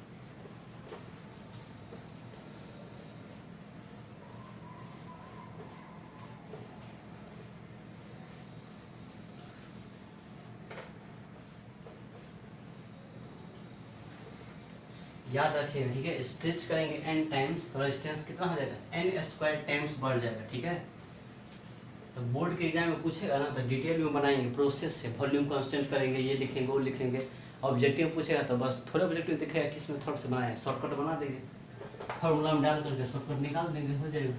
याद रखिएगा, ठीक है। स्ट्रेच करेंगे n टाइम्स तो रेजिस्टेंस कितना हो जाएगा, n स्क्वायर टाइम्स बढ़ जाएगा। ठीक है, तो बोर्ड के एग्जाम में पूछेगा ना तो डिटेल में बनाएंगे प्रोसेस से, वॉल्यूम कांस्टेंट करेंगे, ये लिखेंगे वो लिखेंगे। ऑब्जेक्टिव पूछेगा तो बस थोड़ा ऑब्जेक्टिव दिखेगा किस मेथड से बनाए, शॉर्टकट बना देंगे, फॉर्मूला में डाल करके शॉर्टकट निकाल देंगे, हो जाएगा।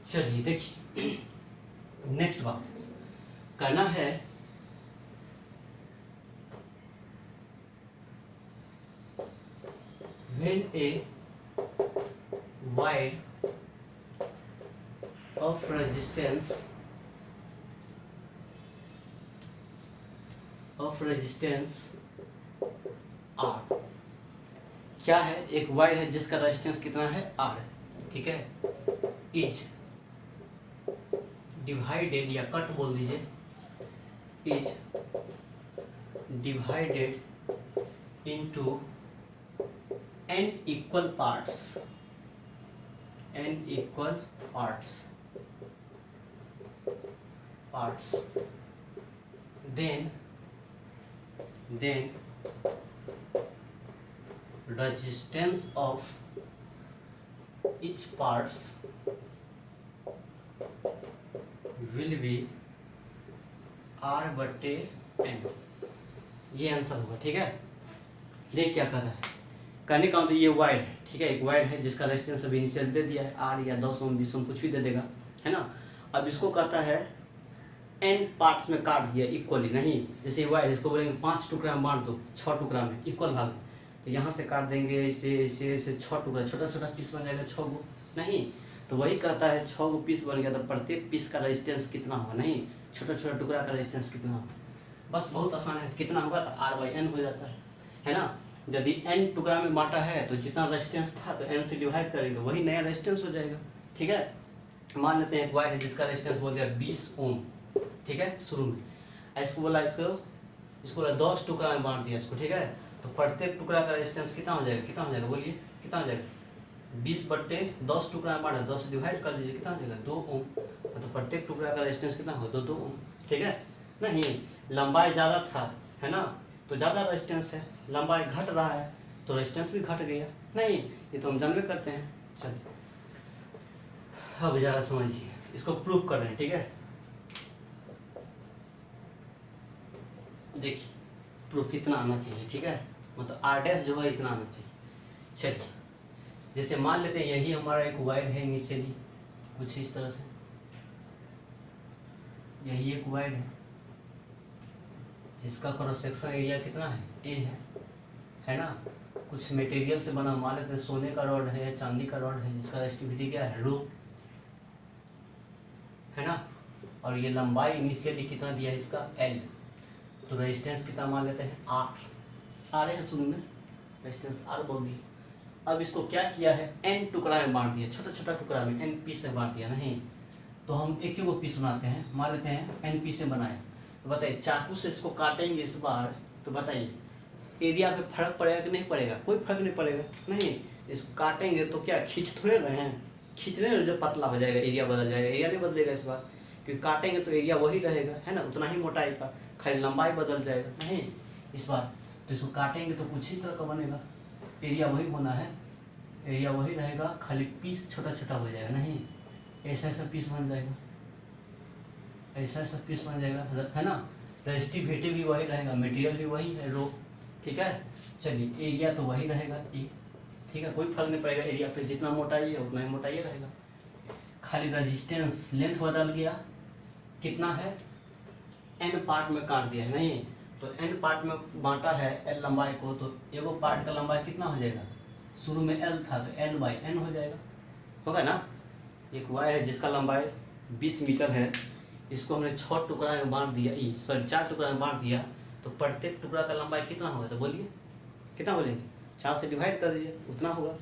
चलिए देखिए, नेक्स्ट बात करना है when a wire of resistance R, क्या है, एक वायर है जिसका रेजिस्टेंस कितना है R, ठीक है, इज डिवाइडेड या कट बोल दीजिए, is divided into n equal parts, then resistance of each parts will be R/n। ये आंसर होगा। ठीक है, देख क्या कर रहा है, कहने का मतलब ये वायर है, ठीक है, एक वायर है जिसका रेजिस्टेंस अभी इनिशियल दे दिया है R या 10 ओम 20 ओम कुछ भी दे देगा, है ना। अब इसको कहता है n पार्ट्स में काट दिया इक्वली, नहीं जैसे वायर इसको बोलेंगे 5 टुकड़ा में बांट दो, 6 टुकड़ा में इक्वल भाग, तो यहाँ से काट देंगे इसे इसे इसे 6 टुकड़ा, छोटा छोटा पीस बन जाएगा 6 गो, नहीं तो वही कहता है 6 गो पीस बन गया तो प्रत्येक पीस का रेजिस्टेंस कितना होगा, नहीं छोटा छोटा टुकड़ा का रेजिस्टेंस कितना होगा, बस बहुत आसान है, कितना होगा तो R/n हो जाता है ना। यदि n टुकड़ा में बांटा है तो जितना रेजिस्टेंस था तो n से डिवाइड करेंगे, वही नया रेजिस्टेंस हो जाएगा। ठीक है, मान लेते हैं एक वायर है जिसका रेजिस्टेंस बोल दिया 20 ओम, ठीक है, शुरू में इसको बोला, इसको बोला 10 टुकड़ा में बांट दिया इसको, ठीक है, तो प्रत्येक टुकड़ा का रेजिस्टेंस कितना हो जाएगा, बोलिए कितना हो जाएगा, 20/10 टुकड़ा में बांटा, 10 से डिवाइड कर दीजिए, कितना हो जाएगा 2 ओम, तो प्रत्येक टुकड़ा का रेजिस्टेंस कितना होगा 2 ओम। ठीक है, नहीं लंबाई ज़्यादा था, है ना, तो ज़्यादा रेजिस्टेंस है, लंबाई घट रहा है तो रेजिस्टेंस भी घट गया, नहीं ये तो हम जानबे करते हैं। चलिए अब ज़रा समझिए, इसको प्रूफ कर रहे हैं। ठीक है, देखिए प्रूफ इतना आना चाहिए, ठीक है, मतलब R' जो है इतना आना चाहिए। चलिए जैसे मान लेते हैं यही हमारा एक वायर है इनिशियली, कुछ इस तरह से, यही एक वायर है जिसका क्रॉस सेक्शन एरिया कितना है A है ना, कुछ मटेरियल से बना, मान लेते हैं सोने का रॉड है या चांदी का रॉड है जिसका रेजिस्टिविटी क्या है ρ, है ना, और ये लंबाई इनिशियली कितना दिया है इसका L, तो रेजिस्टेंस कितना मान लेते हैं R है शुरू में, रेजिस्टेंस R बोल दिया। अब इसको क्या किया है n टुकड़ा में बांट दिया, छोटा छोटा टुकड़ा में n पीस से बांट दिया, नहीं तो हम एक ही वो पीस बनाते हैं, मान लेते हैं n पीस से बनाए, तो बताइए चाकू से इसको काटेंगे इस बार, तो बताइए एरिया पे फर्क पड़ेगा कि नहीं पड़ेगा, कोई फर्क नहीं पड़ेगा, नहीं इसको काटेंगे तो क्या खींच थोड़े रहे हैं, खींच रहे हैं जो पतला हो जाएगा, एरिया बदल जाएगा, एरिया नहीं बदलेगा इस बार, क्योंकि काटेंगे तो एरिया वही रहेगा, है ना, उतना ही मोटाई का, खाली लंबाई बदल जाएगा, नहीं इस बार तो इसको काटेंगे तो कुछ ही तरह का बनेगा, एरिया वही होना है, एरिया वही रहेगा, खाली पीस छोटा छोटा हो जाएगा, नहीं ऐसा ऐसा पीस बन जाएगा, ऐसा ऐसा पीस बन जाएगा, है ना, रेजिस्टिविटी भी वही रहेगा, मटेरियल भी वही है ρ, ठीक है। चलिए एरिया तो वही रहेगा E, ठीक है, कोई फर्क नहीं पड़ेगा, एरिया पे जितना मोटाई है उतना ही मोटाई रहेगा, खाली रेजिस्टेंस लेंथ बदल गया, कितना है n पार्ट में काट दिया है, नहीं तो n पार्ट में बांटा है l लंबाई को, तो एगो पार्ट का लंबाई कितना हो जाएगा, शुरू में l था तो l/n हो जाएगा, होगा ना। एक वायर है जिसका लंबाई 20 मीटर है, इसको हमने 6 टुकड़ा में बांट दिया, 4 टुकड़ा में बांट दिया, तो प्रत्येक टुकड़ा का लंबाई कितना होगा, तो बोलिए कितना बोलेंगे, 4 से डिवाइड कर दीजिए, उतना होगा,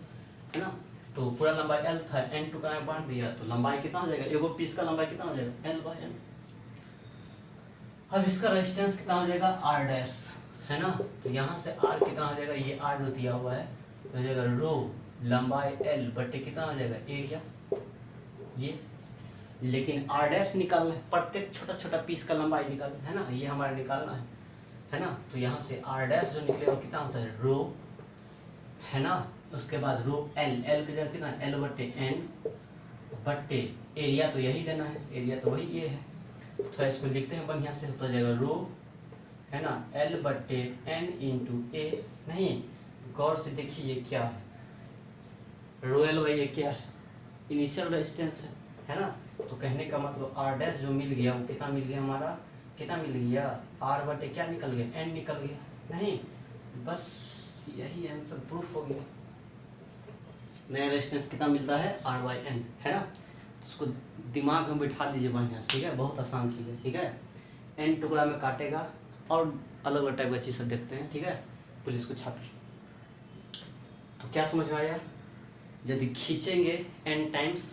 है ना। तो पूरा लंबाई l था, n टुकड़ा में बांट दिया, तो लंबाई कितना हो जाएगा, एगो पीस का लंबाई कितना हो जाएगा, l/n। अब इसका रेजिस्टेंस कितना हो जाएगा, r डैश, है ना। तो यहाँ से r कितना हो जाएगा, ये r जो दिया हुआ है तो हो जाएगा रो लंबाई l बटे कितना हो जाएगा, एरिया ये। लेकिन r डैश निकालना है, प्रत्येक छोटा छोटा पीस का लंबाई निकालना है ना, ये हमारा निकालना है ना। तो यहाँ से r डैश जो निकलेगा कितना होता है, रो, है ना। उसके बाद रो l की जगह कितना, l बटे n बटे एरिया, तो यही देना है, एरिया तो वही ये है। थोड़ा इसको लिखते हैं बढ़िया से, हो जाएगा रो, है ना, l बटे n इंटू ए। नहीं, गौर से देखिए ये क्या है, रो l बाई ये क्या है, इनिशियल रेजिस्टेंस है ना। तो कहने का मतलब r डैश जो मिल गया वो कितना मिल गया, हमारा कितना मिल गया, r बटे क्या निकल गया, n निकल गया, नहीं बस यही आंसर प्रूफ हो गया। नया रेजिस्टेंस कितना मिलता है, r/n, है ना। इसको दिमाग में बिठा दीजिए बढ़िया, ठीक है, बहुत आसान चीज़ है, ठीक है। n टुकड़ा में काटेगा, और अलग अलग टाइप का चीज़ सब देखते हैं, ठीक है। पुलिस को छापी, तो क्या समझ में आया, यदि खींचेंगे n टाइम्स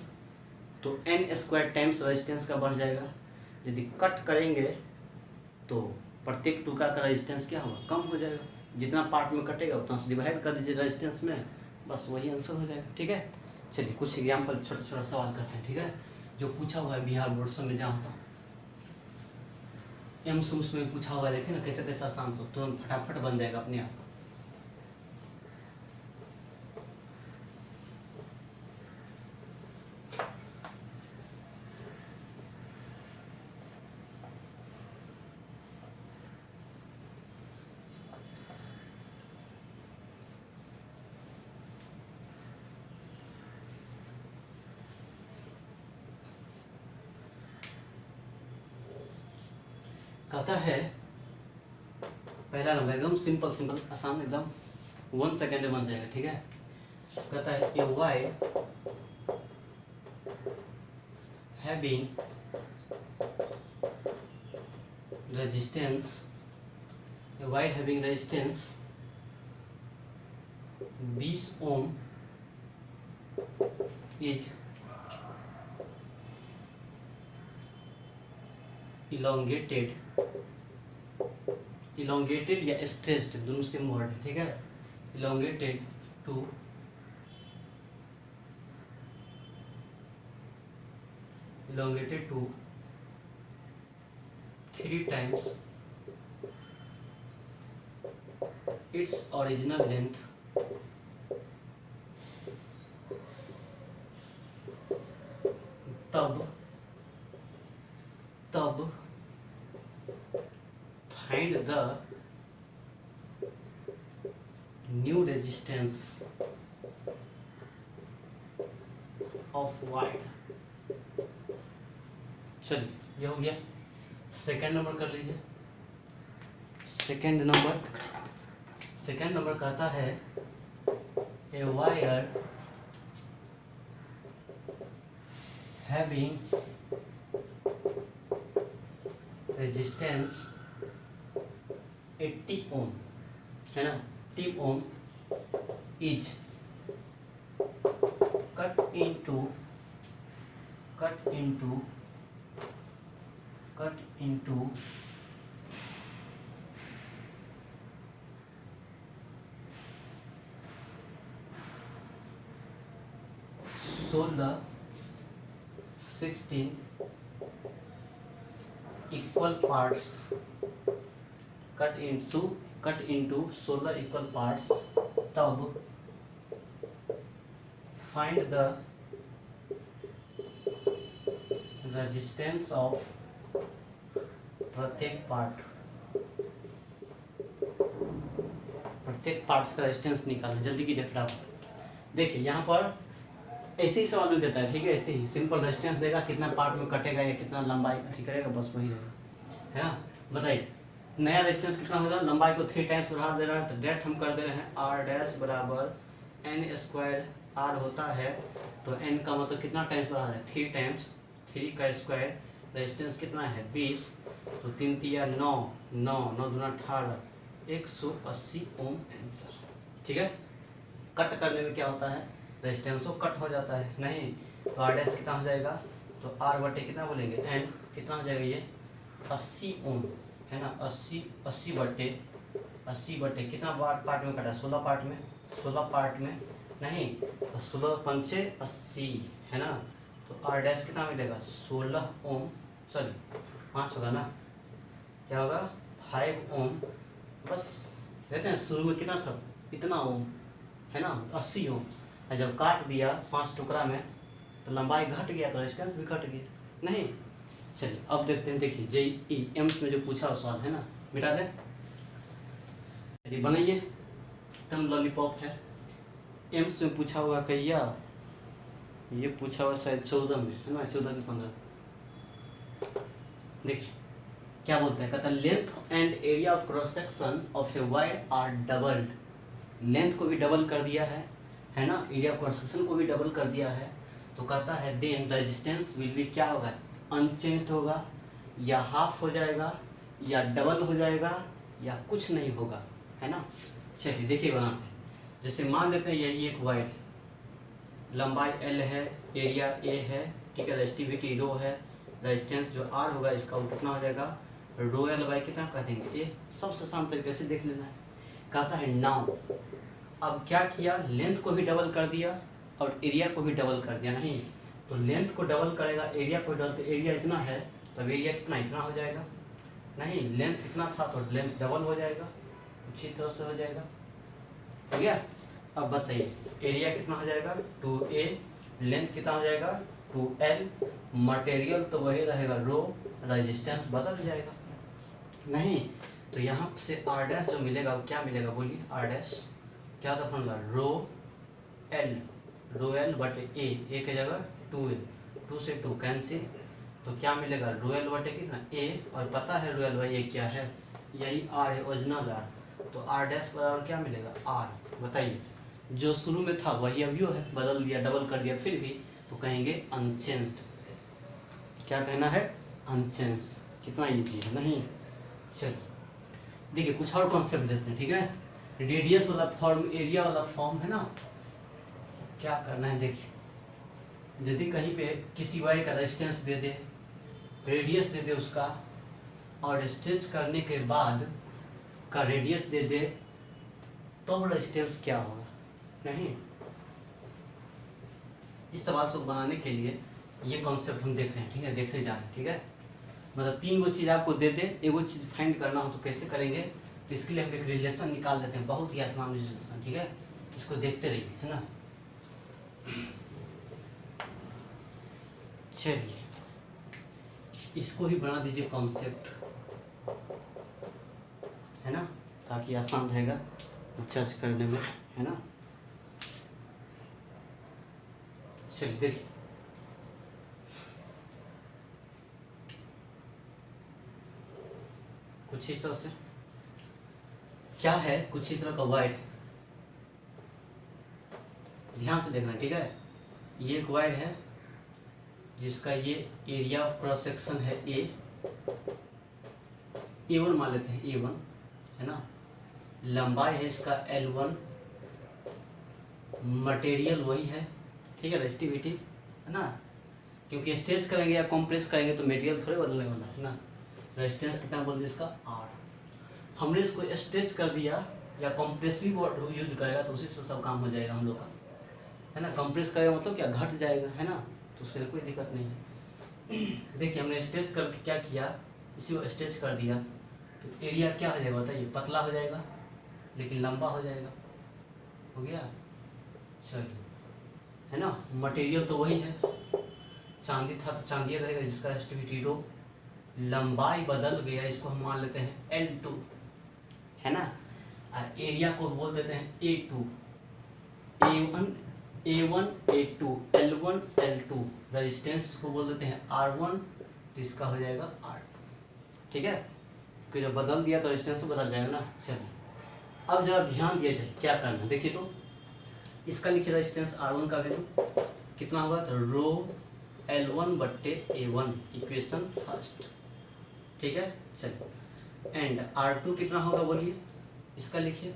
तो n² टाइम्स रेजिस्टेंस का बढ़ जाएगा, यदि कट करेंगे तो प्रत्येक टुकड़ा का रेजिस्टेंस क्या होगा, कम हो जाएगा, जितना पार्ट में कटेगा उतना से डिवाइड कर दीजिए रेजिस्टेंस में, बस वही आंसर हो जाएगा, ठीक है। चलिए कुछ एग्जाम्पल छोटा छोटा सवाल करते हैं, ठीक है, जो पूछा हुआ है बिहार बोर्ड में, जहाँ पर एम्स में पूछा हुआ है, देखिए ना कैसे कैसे आसान सब तुरंत फटाफट बन जाएगा अपने आप। कहता है पहला नंबर एकदम सिंपल सिंपल आसान, एकदम 1 सेकेंड में बन जाएगा, ठीक है। कहता है a wire having resistance, a wire having resistance 20 ohm is elongated या स्ट्रेस्ड, दोनों सेम वर्ड है, ठीक है। Elongated to elongated to 3 times its original length तब find the new resistance of wire। चलिए ये हो गया। सेकंड नंबर कर लीजिए। सेकंड नंबर कहता है ए वायर हैविंग रेजिस्टेंस 80 ओम, है ना, 80 ओम इज कट into सोलह 16 equal parts, cut into 16 equal parts, तब find the resistance of प्रत्येक पार्ट्स का रेजिस्टेंस निकालना। जल्दी कीजिए फटाफट। देखिए यहाँ पर ऐसे ही सवाल भी देता है, ठीक है, ऐसे ही सिंपल रेजिस्टेंस देगा, कितना पार्ट में कटेगा या कितना लंबाई अथी करेगा, बस वही रहेगा, है ना। बताइए नया रेजिस्टेंस कितना होगा, लंबाई को 3 टाइम्स बढ़ा दे रहा है, तो डेट हम कर दे रहे हैं आर डैश बराबर एन स्क्वायर आर होता है, तो एन का मतलब कितना टाइम्स बढ़ा रहे हैं, 3 टाइम्स, 3 का स्क्वायर, रेजिस्टेंस कितना है 20, तो 3 तिया 9, 9 9 दूना 18, 180 ओम आंसर। ठीक है, कट करने में क्या होता है, रेजिस्टेंसो कट हो जाता है, नहीं तो आर डैश कितना हो जाएगा, तो आर बटे कितना बोलेंगे एन, कितना हो जाएगा ये 80 ओम है ना, 80 बटे कितना पार्ट में कटा, 16 पार्ट में, 16 पार्ट में नहीं तो 16 पंचे 80 है ना, तो आर डैश कितना मिलेगा 16 ओम, सॉरी 5 होगा ना, क्या होगा 5 ओम, बस देते हैं शुरू में कितना था इतना ओम है ना 80 ओम, और जब काट दिया 5 टुकड़ा में तो लंबाई घट गया तो रेजिस्टेंस भी घट गया, नहीं चलिए अब देखते हैं, देखिए जेईई एम्स में जो पूछा हुआ सवाल है ना, मिटा दें, चलिए बनाइए, एकदम लॉलीपॉप है, एम्स में पूछा हुआ कहिया, ये पूछा हुआ शायद 14 में है ना, 14 के 15, देखिए क्या बोलते हैं, कहता है length and area of cross section of a wire are doubled, length को भी डबल कर दिया है ना, एरिया ऑफ क्रॉस सेक्शन को भी डबल कर दिया है, तो कहता है देन रेजिस्टेंस विल बी क्या होगा, अनचेंज्ड होगा, या हाफ हो जाएगा, या डबल हो जाएगा, या कुछ नहीं होगा, है ना। चलिए देखिए बनाते हैं, जैसे मान लेते हैं यही एक वायर, लंबाई L है, एरिया A है, ठीक है, रेजिस्टिविटी रो है, रेजिस्टेंस जो R होगा इसका वो कितना हो जाएगा, रो L बाई कितना कह देंगे A, सबसे आसान तरीके से देख लेना है। कहता है नाउ, अब क्या किया, लेंथ को भी डबल कर दिया और एरिया को भी डबल कर दिया, नहीं तो लेंथ को डबल करेगा, एरिया को डबल, तो एरिया इतना है तो एरिया कितना इतना हो जाएगा, नहीं लेंथ इतना था तो लेंथ डबल हो जाएगा, अच्छी तरह से हो जाएगा, हो गया। अब बताइए एरिया कितना हो जाएगा 2a, लेंथ कितना हो जाएगा 2l, मटेरियल तो वही रहेगा रो, रेजिस्टेंस बदल जाएगा, नहीं तो यहाँ से आर डैश जो मिलेगा वो क्या मिलेगा बोलिए, आर डैश क्या था फॉर्मूला, रो एल बटे ए की जगह 2a, 2 से 2 कैंसिल, तो क्या मिलेगा रो एल बटे कितना a, और पता है रो एल बाई a क्या है, यही r है ओरिजिनल r, तो r डैश बराबर क्या मिलेगा r, बताइए जो शुरू में था वही अभी है, बदल दिया डबल कर दिया फिर भी, तो कहेंगे अनचेंज्ड, क्या कहना है अनचेंज्ड, कितना ईजी है, नहीं चलो देखिए कुछ और कॉन्सेप्ट देते हैं, ठीक है, रेडियस वाला फॉर्म, एरिया वाला फॉर्म है ना, क्या करना है देखिए, यदि कहीं पे किसी वायर का रेजिस्टेंस दे दे, रेडियस दे दे उसका, और स्ट्रेच करने के बाद का रेडियस दे दे, तो रेजिस्टेंस क्या होगा, नहीं इस सवाल को बनाने के लिए ये कॉन्सेप्ट हम देख रहे हैं, ठीक है, देखने जा रहे हैं, ठीक है, मतलब 3 गो चीज़ आपको दे दे, एगो चीज़ फाइंड करना हो तो कैसे करेंगे, तो इसके लिए हम एक रिलेशन निकाल देते हैं, बहुत ही आसान रिलेशन, ठीक है, इसको देखते रहिए, है ना। चलिए इसको ही बना दीजिए कॉन्सेप्ट, है ना, ताकि आसान रहेगा जज करने में, है ना। चलिए देखिए कुछ इस तरह से क्या है, कुछ इस तरह का वायर, ध्यान से देखना, ठीक है, ये एक वायर है जिसका ये एरिया ऑफ क्रॉस सेक्शन है A1 मान लेते हैं, A1 है ना, लंबाई है इसका L1, मटेरियल वही है, ठीक है, रेजिस्टिविटी है ना, क्योंकि स्ट्रेच करेंगे या कंप्रेस करेंगे तो मटेरियल थोड़े बदलने वाला है ना, रेजिस्टेंस कितना बोल दिया इसका R, हमने इसको स्ट्रेच कर दिया या कंप्रेस भी यूज करेगा तो उसी से सब काम हो जाएगा हम लोग का, है ना, कंप्रेस करेगा मतलब क्या घट जाएगा, है ना, तो उससे कोई दिक्कत नहीं है। देखिए हमने स्ट्रेच करके क्या किया, इसी को स्ट्रेच कर दिया तो एरिया क्या हो जाएगा बताइए, पतला हो जाएगा लेकिन लंबा हो जाएगा, हो गया, चलिए है ना, मटेरियल तो वही है, चांदी था तो चांदी रहेगा जिसका रेजिस्टिविटी रो, लंबाई बदल गया, इसको हम मान लेते हैं L2, है ना, और एरिया को बोल देते हैं A2, A1 A2, L1 L2, resistance को बोल देते हैं R1, तो इसका हो जाएगा R2, ठीक है, क्योंकि जब बदल दिया तो रेजिस्टेंस बदल जाएगा ना। चलिए अब जरा ध्यान दिया जाए क्या करना है। देखिए तो इसका लिखिए रेजिस्टेंस R1 का वैल्यू कितना होगा, तो रो L1/A1 इक्वेशन फर्स्ट, ठीक है। चलिए एंड R2 कितना होगा बोलिए, इसका लिखिए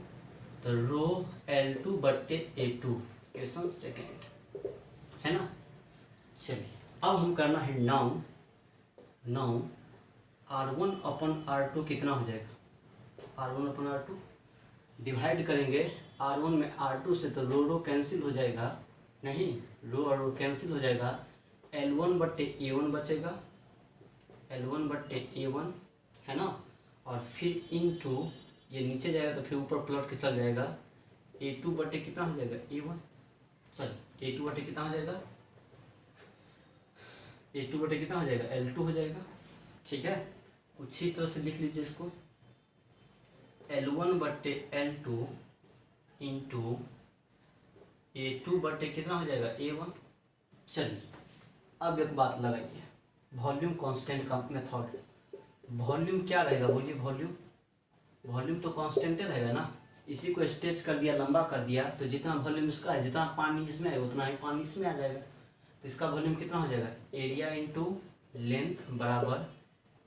तो रो L2/A2 इक्वेशन सेकेंड, है ना। चलिए अब हम करना है नाउ R1/R2 कितना हो जाएगा, R1/R2 डिवाइड करेंगे R1 में R2 से, तो रो कैंसिल हो जाएगा, नहीं रो और रो कैंसिल हो जाएगा, L1/A1 बचेगा, L1/A1 है ना, और फिर इनटू ये नीचे जाएगा तो फिर ऊपर प्लट के चल जाएगा, A2 कितना हो जाएगा A1, चल A2 कितना हो जाएगा, A2 कितना हो जाएगा L2 हो जाएगा, ठीक है। कुछ इस तरह से लिख लीजिए इसको, L1/L2 इंटू A2 कितना हो जाएगा A1। चलिए अब एक बात लगाइए, वॉल्यूम कांस्टेंट का मेथड, वॉल्यूम क्या रहेगा बोलिए, वॉल्यूम तो कांस्टेंट रहेगा ना। इसी को स्ट्रेच कर दिया, लंबा कर दिया, तो जितना वॉल्यूम इसका है, जितना पानी इसमें है उतना ही पानी इसमें आ जाएगा। तो इसका वॉल्यूम कितना हो जाएगा, एरिया इंटू लेंथ बराबर,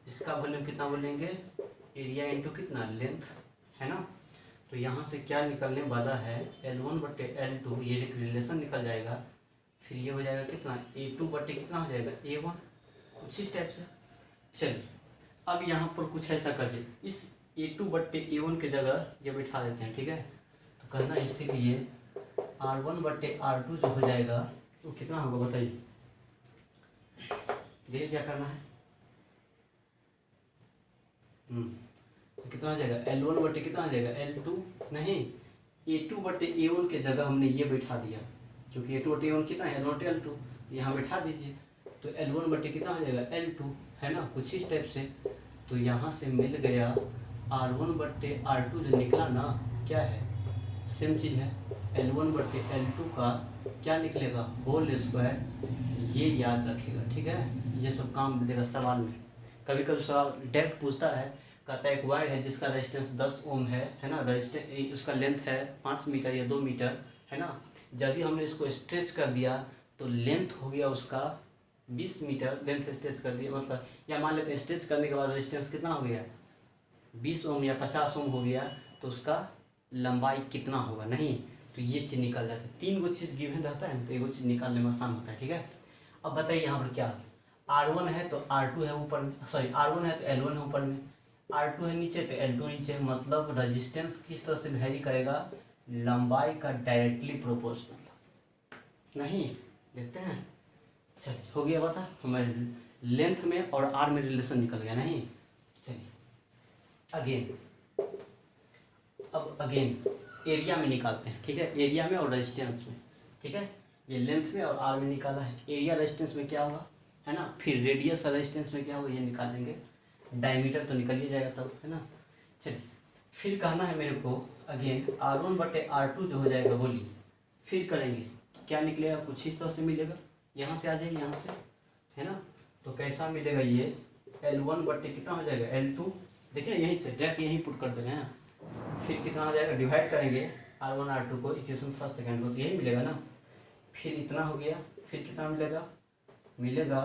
इसका वॉल्यूम कितना बोलेंगे, एरिया इंटू कितना लेंथ, है ना। तो यहाँ से क्या निकलने वाला है, L1/L2 ये एक रिलेशन निकल जाएगा, फिर ये हो जाएगा कितना A2 कितना हो जाएगा A1, कुछ इस टाइप से। चलिए अब यहाँ पर कुछ ऐसा कर दे, इस A2/A1 के जगह ये बिठा देते हैं, ठीक है। तो करना इसीलिए R1/R2 जो हो जाएगा वो कितना होगा बताइए, देखिए क्या करना है। तो कितना हो जाएगा L1 कितना हो जाएगा L2, नहीं A2/A1 के जगह हमने ये बैठा दिया, क्योंकि A2/A1 कितना है L1/L2, यहाँ बैठा दीजिए, तो L1 कितना हो जाएगा L2, है ना, कुछ इस टाइप से। तो यहाँ से मिल गया R1/R2 जो निकला ना, क्या है सेम चीज़ है, L1/L2 का क्या निकलेगा होल स्क्वायर, ये याद रखिएगा, ठीक है। ये सब काम देगा सवाल में, कभी कभी सवाल डायरेक्ट पूछता है, कहता है एक वायर है जिसका रेजिस्टेंस 10 ओम है ना, रेजिस्टेंस उसका लेंथ है 5 मीटर या 2 मीटर, है ना। जब भी हमने इसको स्ट्रेच कर दिया तो लेंथ हो गया उसका 20 मीटर, लेंथ स्ट्रेच कर दिया मतलब, या मान लेते हैं स्ट्रेच करने के बाद रेजिस्टेंस कितना हो गया 20 ओम या 50 ओम हो गया, तो उसका लंबाई कितना होगा, नहीं तो ये चीज़ निकल जाती है। 3 गो चीज़ गिवन रहता है तो एगो चीज़ निकालने में आसान होता है, ठीक है। अब बताइए यहाँ पर क्या, R1 है तो R2 है ऊपर में, सॉरी R1 है तो L1 है ऊपर में, R2 है नीचे तो L2 नीचे, मतलब रेजिस्टेंस किस तरह से वेरी करेगा, लंबाई का डायरेक्टली प्रोपोर्शनल, नहीं देखते हैं। चलिए हो गया, बता हमारे लेंथ में और R में रिलेशन निकल गया, नहीं। चलिए अगेन एरिया में निकालते हैं, ठीक है, एरिया में और रेजिस्टेंस में, ठीक है। ये लेंथ में और R में निकाला है, एरिया रेजिस्टेंस में क्या होगा, है ना, फिर रेडियस रेजिस्टेंस में क्या होगा ये निकालेंगे, डायमीटर तो निकल ही जाएगा तब, है ना। चलिए फिर कहना है मेरे को अगेन R1/R2 जो हो जाएगा बोलिए, फिर करेंगे तो क्या निकलेगा, कुछ इस तरह से मिलेगा, यहाँ से आ जाए यहाँ से, है ना। तो कैसा मिलेगा ये L1 कितना हो जाएगा L2, देखिए यहीं से डायरेक्ट यहीं पुट कर दे रहे हैं, फिर कितना हो जाएगा, डिवाइड करेंगे R1/R2 को इक्वेशन फर्स्ट सेकंड को, तो यही मिलेगा ना। फिर इतना हो गया, फिर कितना मिलेगा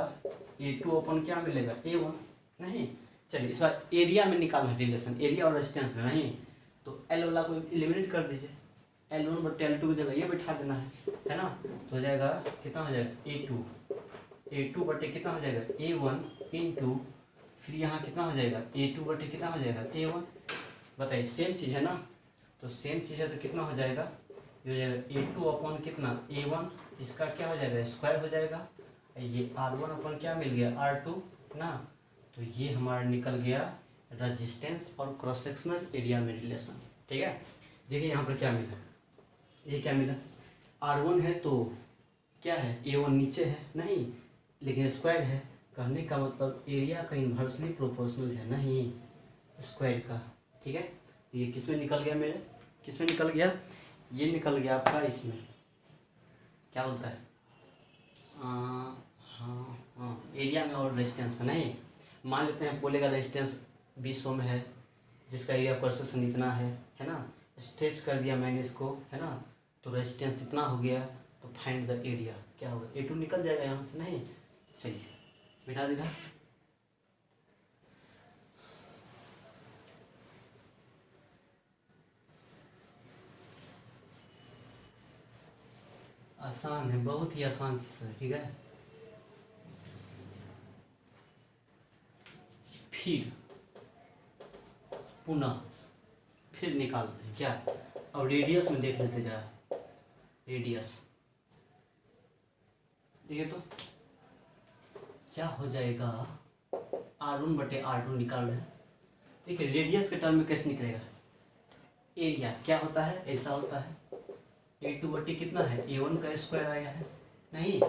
A2 क्या मिलेगा A1, नहीं। चलिए इस बार एरिया में निकालना है रिलेशन, एरिया और रेजिस्टेंस में, नहीं तो L वाला को एलिमिनेट कर दीजिए, L1/L2 की जगह ये बैठा देना है ना। तो हो जाएगा कितना हो जाएगा A2 कितना हो जाएगा A1 इंटू, फिर यहाँ कितना हो जाएगा A2 कितना हो जाएगा A1, बताइए सेम चीज़ है ना, तो सेम चीज़ है तो कितना हो जाएगा, ये हो जाएगा A2 कितना A1, इसका क्या हो जाएगा स्क्वायर हो जाएगा, ये R1 क्या मिल गया R2 ना, तो ये हमारा निकल गया रेजिस्टेंस और क्रॉस सेक्शनल एरिया में रिलेशन, ठीक है। देखिए यहाँ पर क्या मिला, ये क्या मिला, R1 है तो क्या है A1 नीचे है, नहीं लेकिन स्क्वायर है, कहने का मतलब एरिया का इन्वर्सली प्रोपोर्शनल है, नहीं स्क्वायर का, ठीक है। तो ये किस में निकल गया मेरे, किस में निकल गया, ये निकल गया आपका इसमें क्या बोलता है, हाँ एरिया में और रेजिस्टेंस में, नहीं मान लेते हैं बोलेगा रेजिस्टेंस 20 ओम है जिसका एरिया क्रॉस सेक्शन इतना है ना, स्ट्रेच कर दिया मैंने इसको, है ना, तो रेजिस्टेंस इतना हो गया, तो फाइंड द एरिया क्या होगा, A2 निकल जाएगा यहाँ से, नहीं, चलिए बिठा देगा। आसान है, बहुत ही आसान चीज़ है, ठीक है। फिर पुनः फिर निकालते हैं क्या, अब रेडियस में देख लेते जरा, रेडियस देखिए तो क्या हो जाएगा, R1/R2 निकाल रहे हैं। देखिए रेडियस के टर्म में कैसे निकलेगा, एरिया क्या होता है, ऐसा होता है, A2 कितना है, A1 का स्क्वायर आया है, नहीं,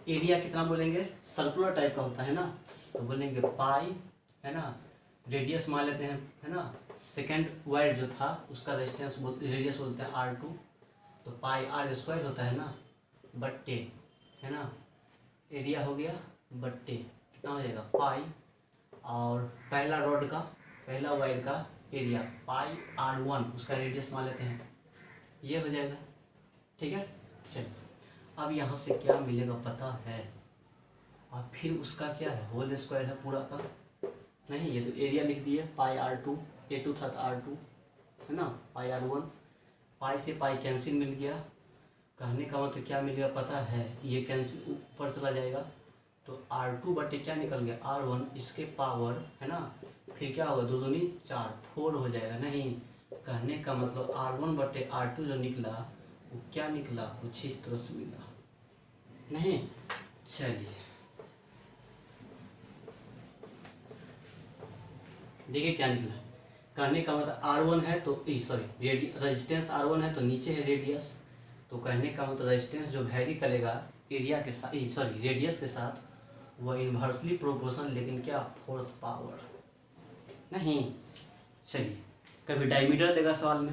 एरिया कितना बोलेंगे, सर्कुलर टाइप का होता है ना, तो बोलेंगे पाई, है ना, रेडियस मान लेते हैं, है ना, सेकेंड वायर जो था उसका रेजिस्टेंस रेडियस बोलते हैं R2, तो पाई R² होता है ना, बट्टे, है ना, एरिया हो गया बट्टे कितना हो जाएगा पाई, और पहला रॉड का पहला वायर का एरिया पाई R1, उसका रेडियस मान लेते हैं, ये हो जाएगा, ठीक है। चलिए अब यहाँ से क्या मिलेगा पता है, और फिर उसका क्या है, होल स्क्वायर है पूरा का, नहीं, ये तो एरिया लिख दिए, पाई R2, A2 था R2, है ना, पाई R1, पाई से पाई कैंसिल मिल गया, कहने का मतलब क्या मिलेगा पता है, ये कैंसिल ऊपर चला जाएगा, तो R2 क्या निकल गया R1, इसके पावर, है ना, फिर क्या होगा, 2 दूनी 4, 4 हो जाएगा, नहीं, कहने का मतलब R1/R2 जो निकला वो क्या निकला, कुछ इस तरह से मिला, नहीं, चलिए देखिए क्या निकला, कहने का मतलब R1 है तो सॉरी रेजिस्टेंस R1 है तो नीचे है रेडियस, तो कहने का मतलब रेजिस्टेंस जो वैरी करेगा एरिया के साथ, सॉरी रेडियस के साथ, वह इन्वर्सली प्रोपोर्शनल, लेकिन क्या, 4th पावर, नहीं, चलिए कभी डायमीटर देगा सवाल में,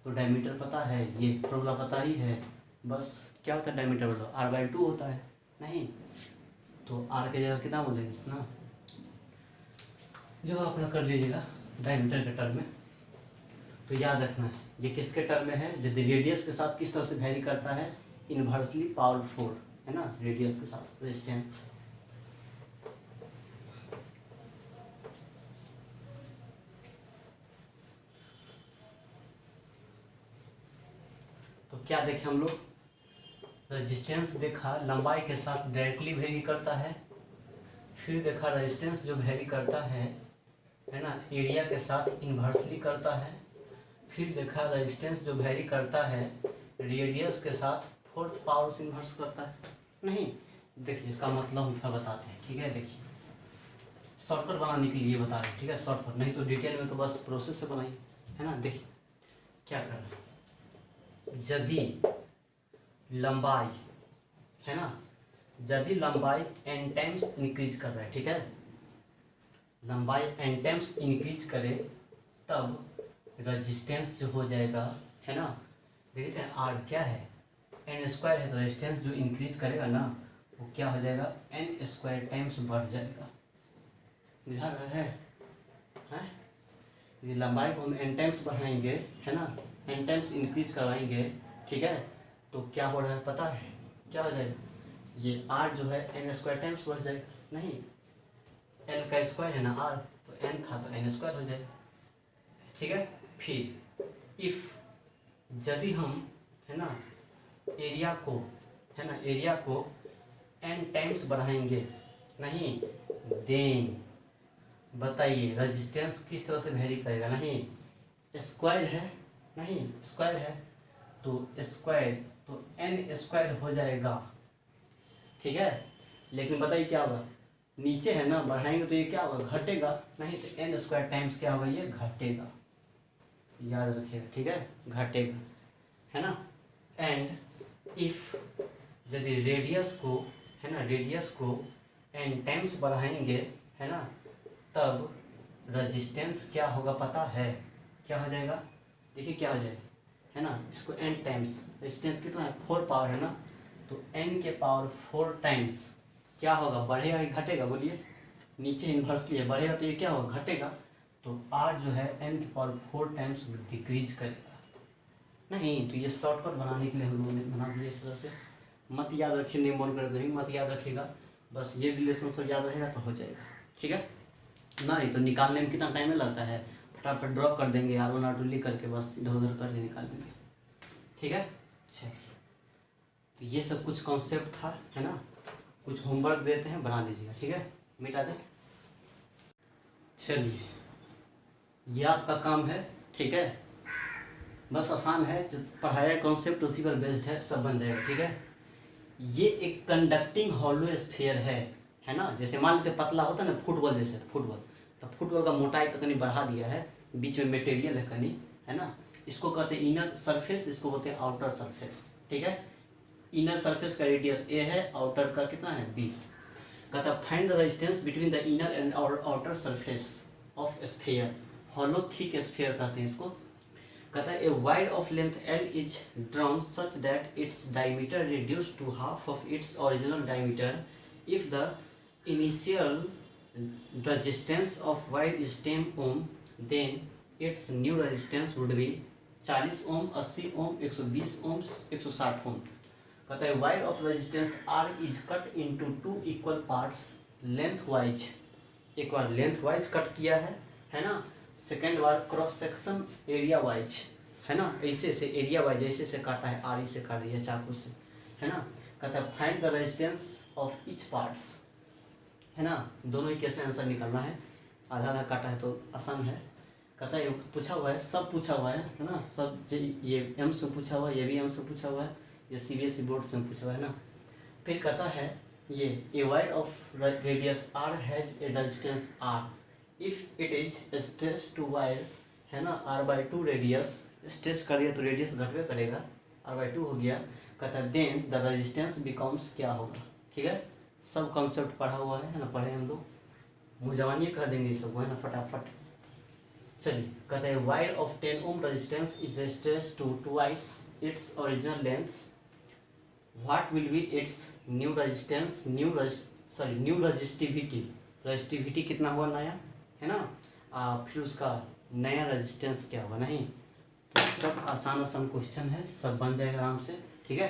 तो डायमीटर पता है, ये फॉर्मूला पता ही है, बस क्या होता है डायमीटर, बोलो R/2 होता है, नहीं, तो R की जगह कितना बोलेंगे ना, जो अपना कर लीजिएगा डायमीटर के टर्म में, तो याद रखना है ये किसके टर्म में है, यदि रेडियस के साथ किस तरह से वैरी करता है, इन्वर्सली पावर 4, है ना, रेडियस के साथ रेजिस्टेंस। तो क्या देखे हम लोग, रेजिस्टेंस देखा लंबाई के साथ डायरेक्टली वेरी करता है, फिर देखा रेजिस्टेंस जो वेरी करता है ना, एरिया के साथ इन्वर्सली करता है, फिर देखा रेजिस्टेंस जो वेरी करता है रेडियस के साथ 4th पावर से इन्वर्स करता है, नहीं, देखिए इसका मतलब हम बताते हैं, ठीक है, देखिए शॉर्टकट बनाने के लिए बता रहे हैं, ठीक है, शॉर्टकट, नहीं तो डिटेल में तो बस प्रोसेस से बनाइए, है ना। देखिए क्या करना, यदि लंबाई, है ना, यदि लंबाई n टाइम्स इंक्रीज कर रहा है, ठीक है, लंबाई n टाइम्स इंक्रीज करे तब रेजिस्टेंस जो हो जाएगा, है ना, देखते हैं R क्या है, n² है, तो रेजिस्टेंस जो इंक्रीज करेगा ना वो क्या हो जाएगा, n² टाइम्स बढ़ जाएगा, बुझा रहा है, हैं, यदि लंबाई को हम n टाइम्स बढ़ाएंगे, है ना, n टाइम्स इंक्रीज करवाएंगे, ठीक है, तो क्या हो रहा है पता है, क्या हो जाएगा, ये R जो है n² टाइम्स बढ़ जाएगा, नहीं, L का स्क्वायर है ना R, तो n था तो n² हो जाएगा, ठीक है। फिर इफ यदि हम, है ना, एरिया को, है ना, एरिया को n टाइम्स बढ़ाएंगे, नहीं, देन बताइए रेजिस्टेंस किस तरह से वेरी करेगा, नहीं, स्क्वायर है, नहीं, स्क्वायर है तो स्क्वायर, तो n² हो जाएगा, ठीक है, लेकिन बताइए क्या होगा, नीचे है ना, बढ़ाएंगे तो ये क्या होगा, घटेगा, नहीं, तो n² टाइम्स क्या होगा, ये घटेगा, याद रखिएगा, ठीक है, घटेगा, है ना। एंड इफ यदि रेडियस को, है ना, रेडियस को n टाइम्स बढ़ाएंगे, है ना, तब रेजिस्टेंस क्या होगा पता है, क्या हो जाएगा, देखिए क्या हो जाएगा, है ना, इसको n टाइम्स, रेजिस्टेंस कितना है 4 पावर है ना, तो n के पावर 4 टाइम्स क्या होगा, बढ़ेगा कि घटेगा, बोलिए, नीचे इन्वर्सली है, बढ़ेगा तो ये क्या होगा, घटेगा, तो आर जो है n की पावर 4 टाइम्स डिक्रीज करेगा। नहीं तो ये शॉर्टकट बनाने के लिए हम लोगों ने बना दिया इस तरह से। मत याद रखिए, नियमन कर नहीं मत याद रखिएगा, बस ये रिलेशन सब याद रहेगा तो हो जाएगा। ठीक है, नहीं तो निकालने में कितना टाइम लगता है, फटाफट ड्रॉ कर देंगे R1 R2 लिख करके, बस इधर उधर करके निकाल देंगे। ठीक है, चलिए तो ये सब कुछ कॉन्सेप्ट था, है ना। कुछ होमवर्क देते हैं, बना लीजिएगा। ठीक है, मिटा दें। चलिए ये आपका काम है। ठीक है, बस आसान है, जो पढ़ाया कॉन्सेप्ट उसी पर बेस्ड है, सब बन जाएगा। ठीक है, ये एक कंडक्टिंग हॉलो स्फीयर है ना। जैसे मान लेते पतला होता है ना फुटबॉल जैसे, फुटबॉल तो फुटबॉल का मोटाई तो कहीं बढ़ा दिया है, बीच में मटेरियल है कहीं, है ना। इसको कहते हैं इनर सरफेस, इसको कहते हैं आउटर सरफेस। ठीक है, इनर सरफेस का रेडियस ए है, आउटर का कितना है बी। कहता है find the resistance between the inner and outer surface of sphere, hollow thick sphere कहते हैं इसको। कहता है a wire of length L is drawn such that its diameter reduce to half of its original diameter if the initial resistance of wire is 10 ohm, then its new resistance would be 40 ohm, 80 ohm, 120 ohm, 160 ohm। कहता है wire of resistance R is cut into 2 equal parts length wise. एक बार लेंथ वाइज कट किया है ना। सेकेंड बार क्रॉस सेक्शन एरिया वाइज, है ना, ऐसे से एरिया वाइज ऐसे से काटा है, आरी से काट दिया चाकू से, है ना। कहता है find the resistance of each parts, है ना। दोनों ही कैसे आंसर निकालना है, आधा आधा काटा है तो आसान है। कहता है पूछा हुआ है, सब पूछा हुआ है ना, सब ये एम से पूछा हुआ है, ये भी एम से पूछा हुआ है, ये CBSE बोर्ड से पूछा हुआ है ना। फिर कहता है ये a wire of radius R has a resistance R if it is stretch to wire, है ना, R/2 रेडियस, स्ट्रेच कर दिया तो रेडियस घटवे करेगा, R/2 हो गया। कहता है देन द रेजिस्टेंस बिकम्स क्या होगा। ठीक है, सब कॉन्सेप्ट पढ़ा हुआ है ना, पढ़े हम लोग, मुझवानी कह देंगे सबको, है ना, फटाफट। चलिए कहता है wire of 10 ohm resistance is stretch to twice its original length, what will be its new resistance, new resistivity, resistivity कितना हुआ नया, है ना। फिर उसका नया रेजिस्टेंस क्या होगा। नहीं तो सब आसान क्वेश्चन है, सब बन जाएगा आराम से। ठीक है,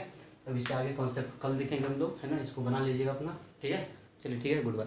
अब इससे आगे कॉन्सेप्ट कल देखेंगे हम लोग, है ना। इसको बना लीजिएगा अपना। ठीक है, चलिए ठीक है, गुड बाय।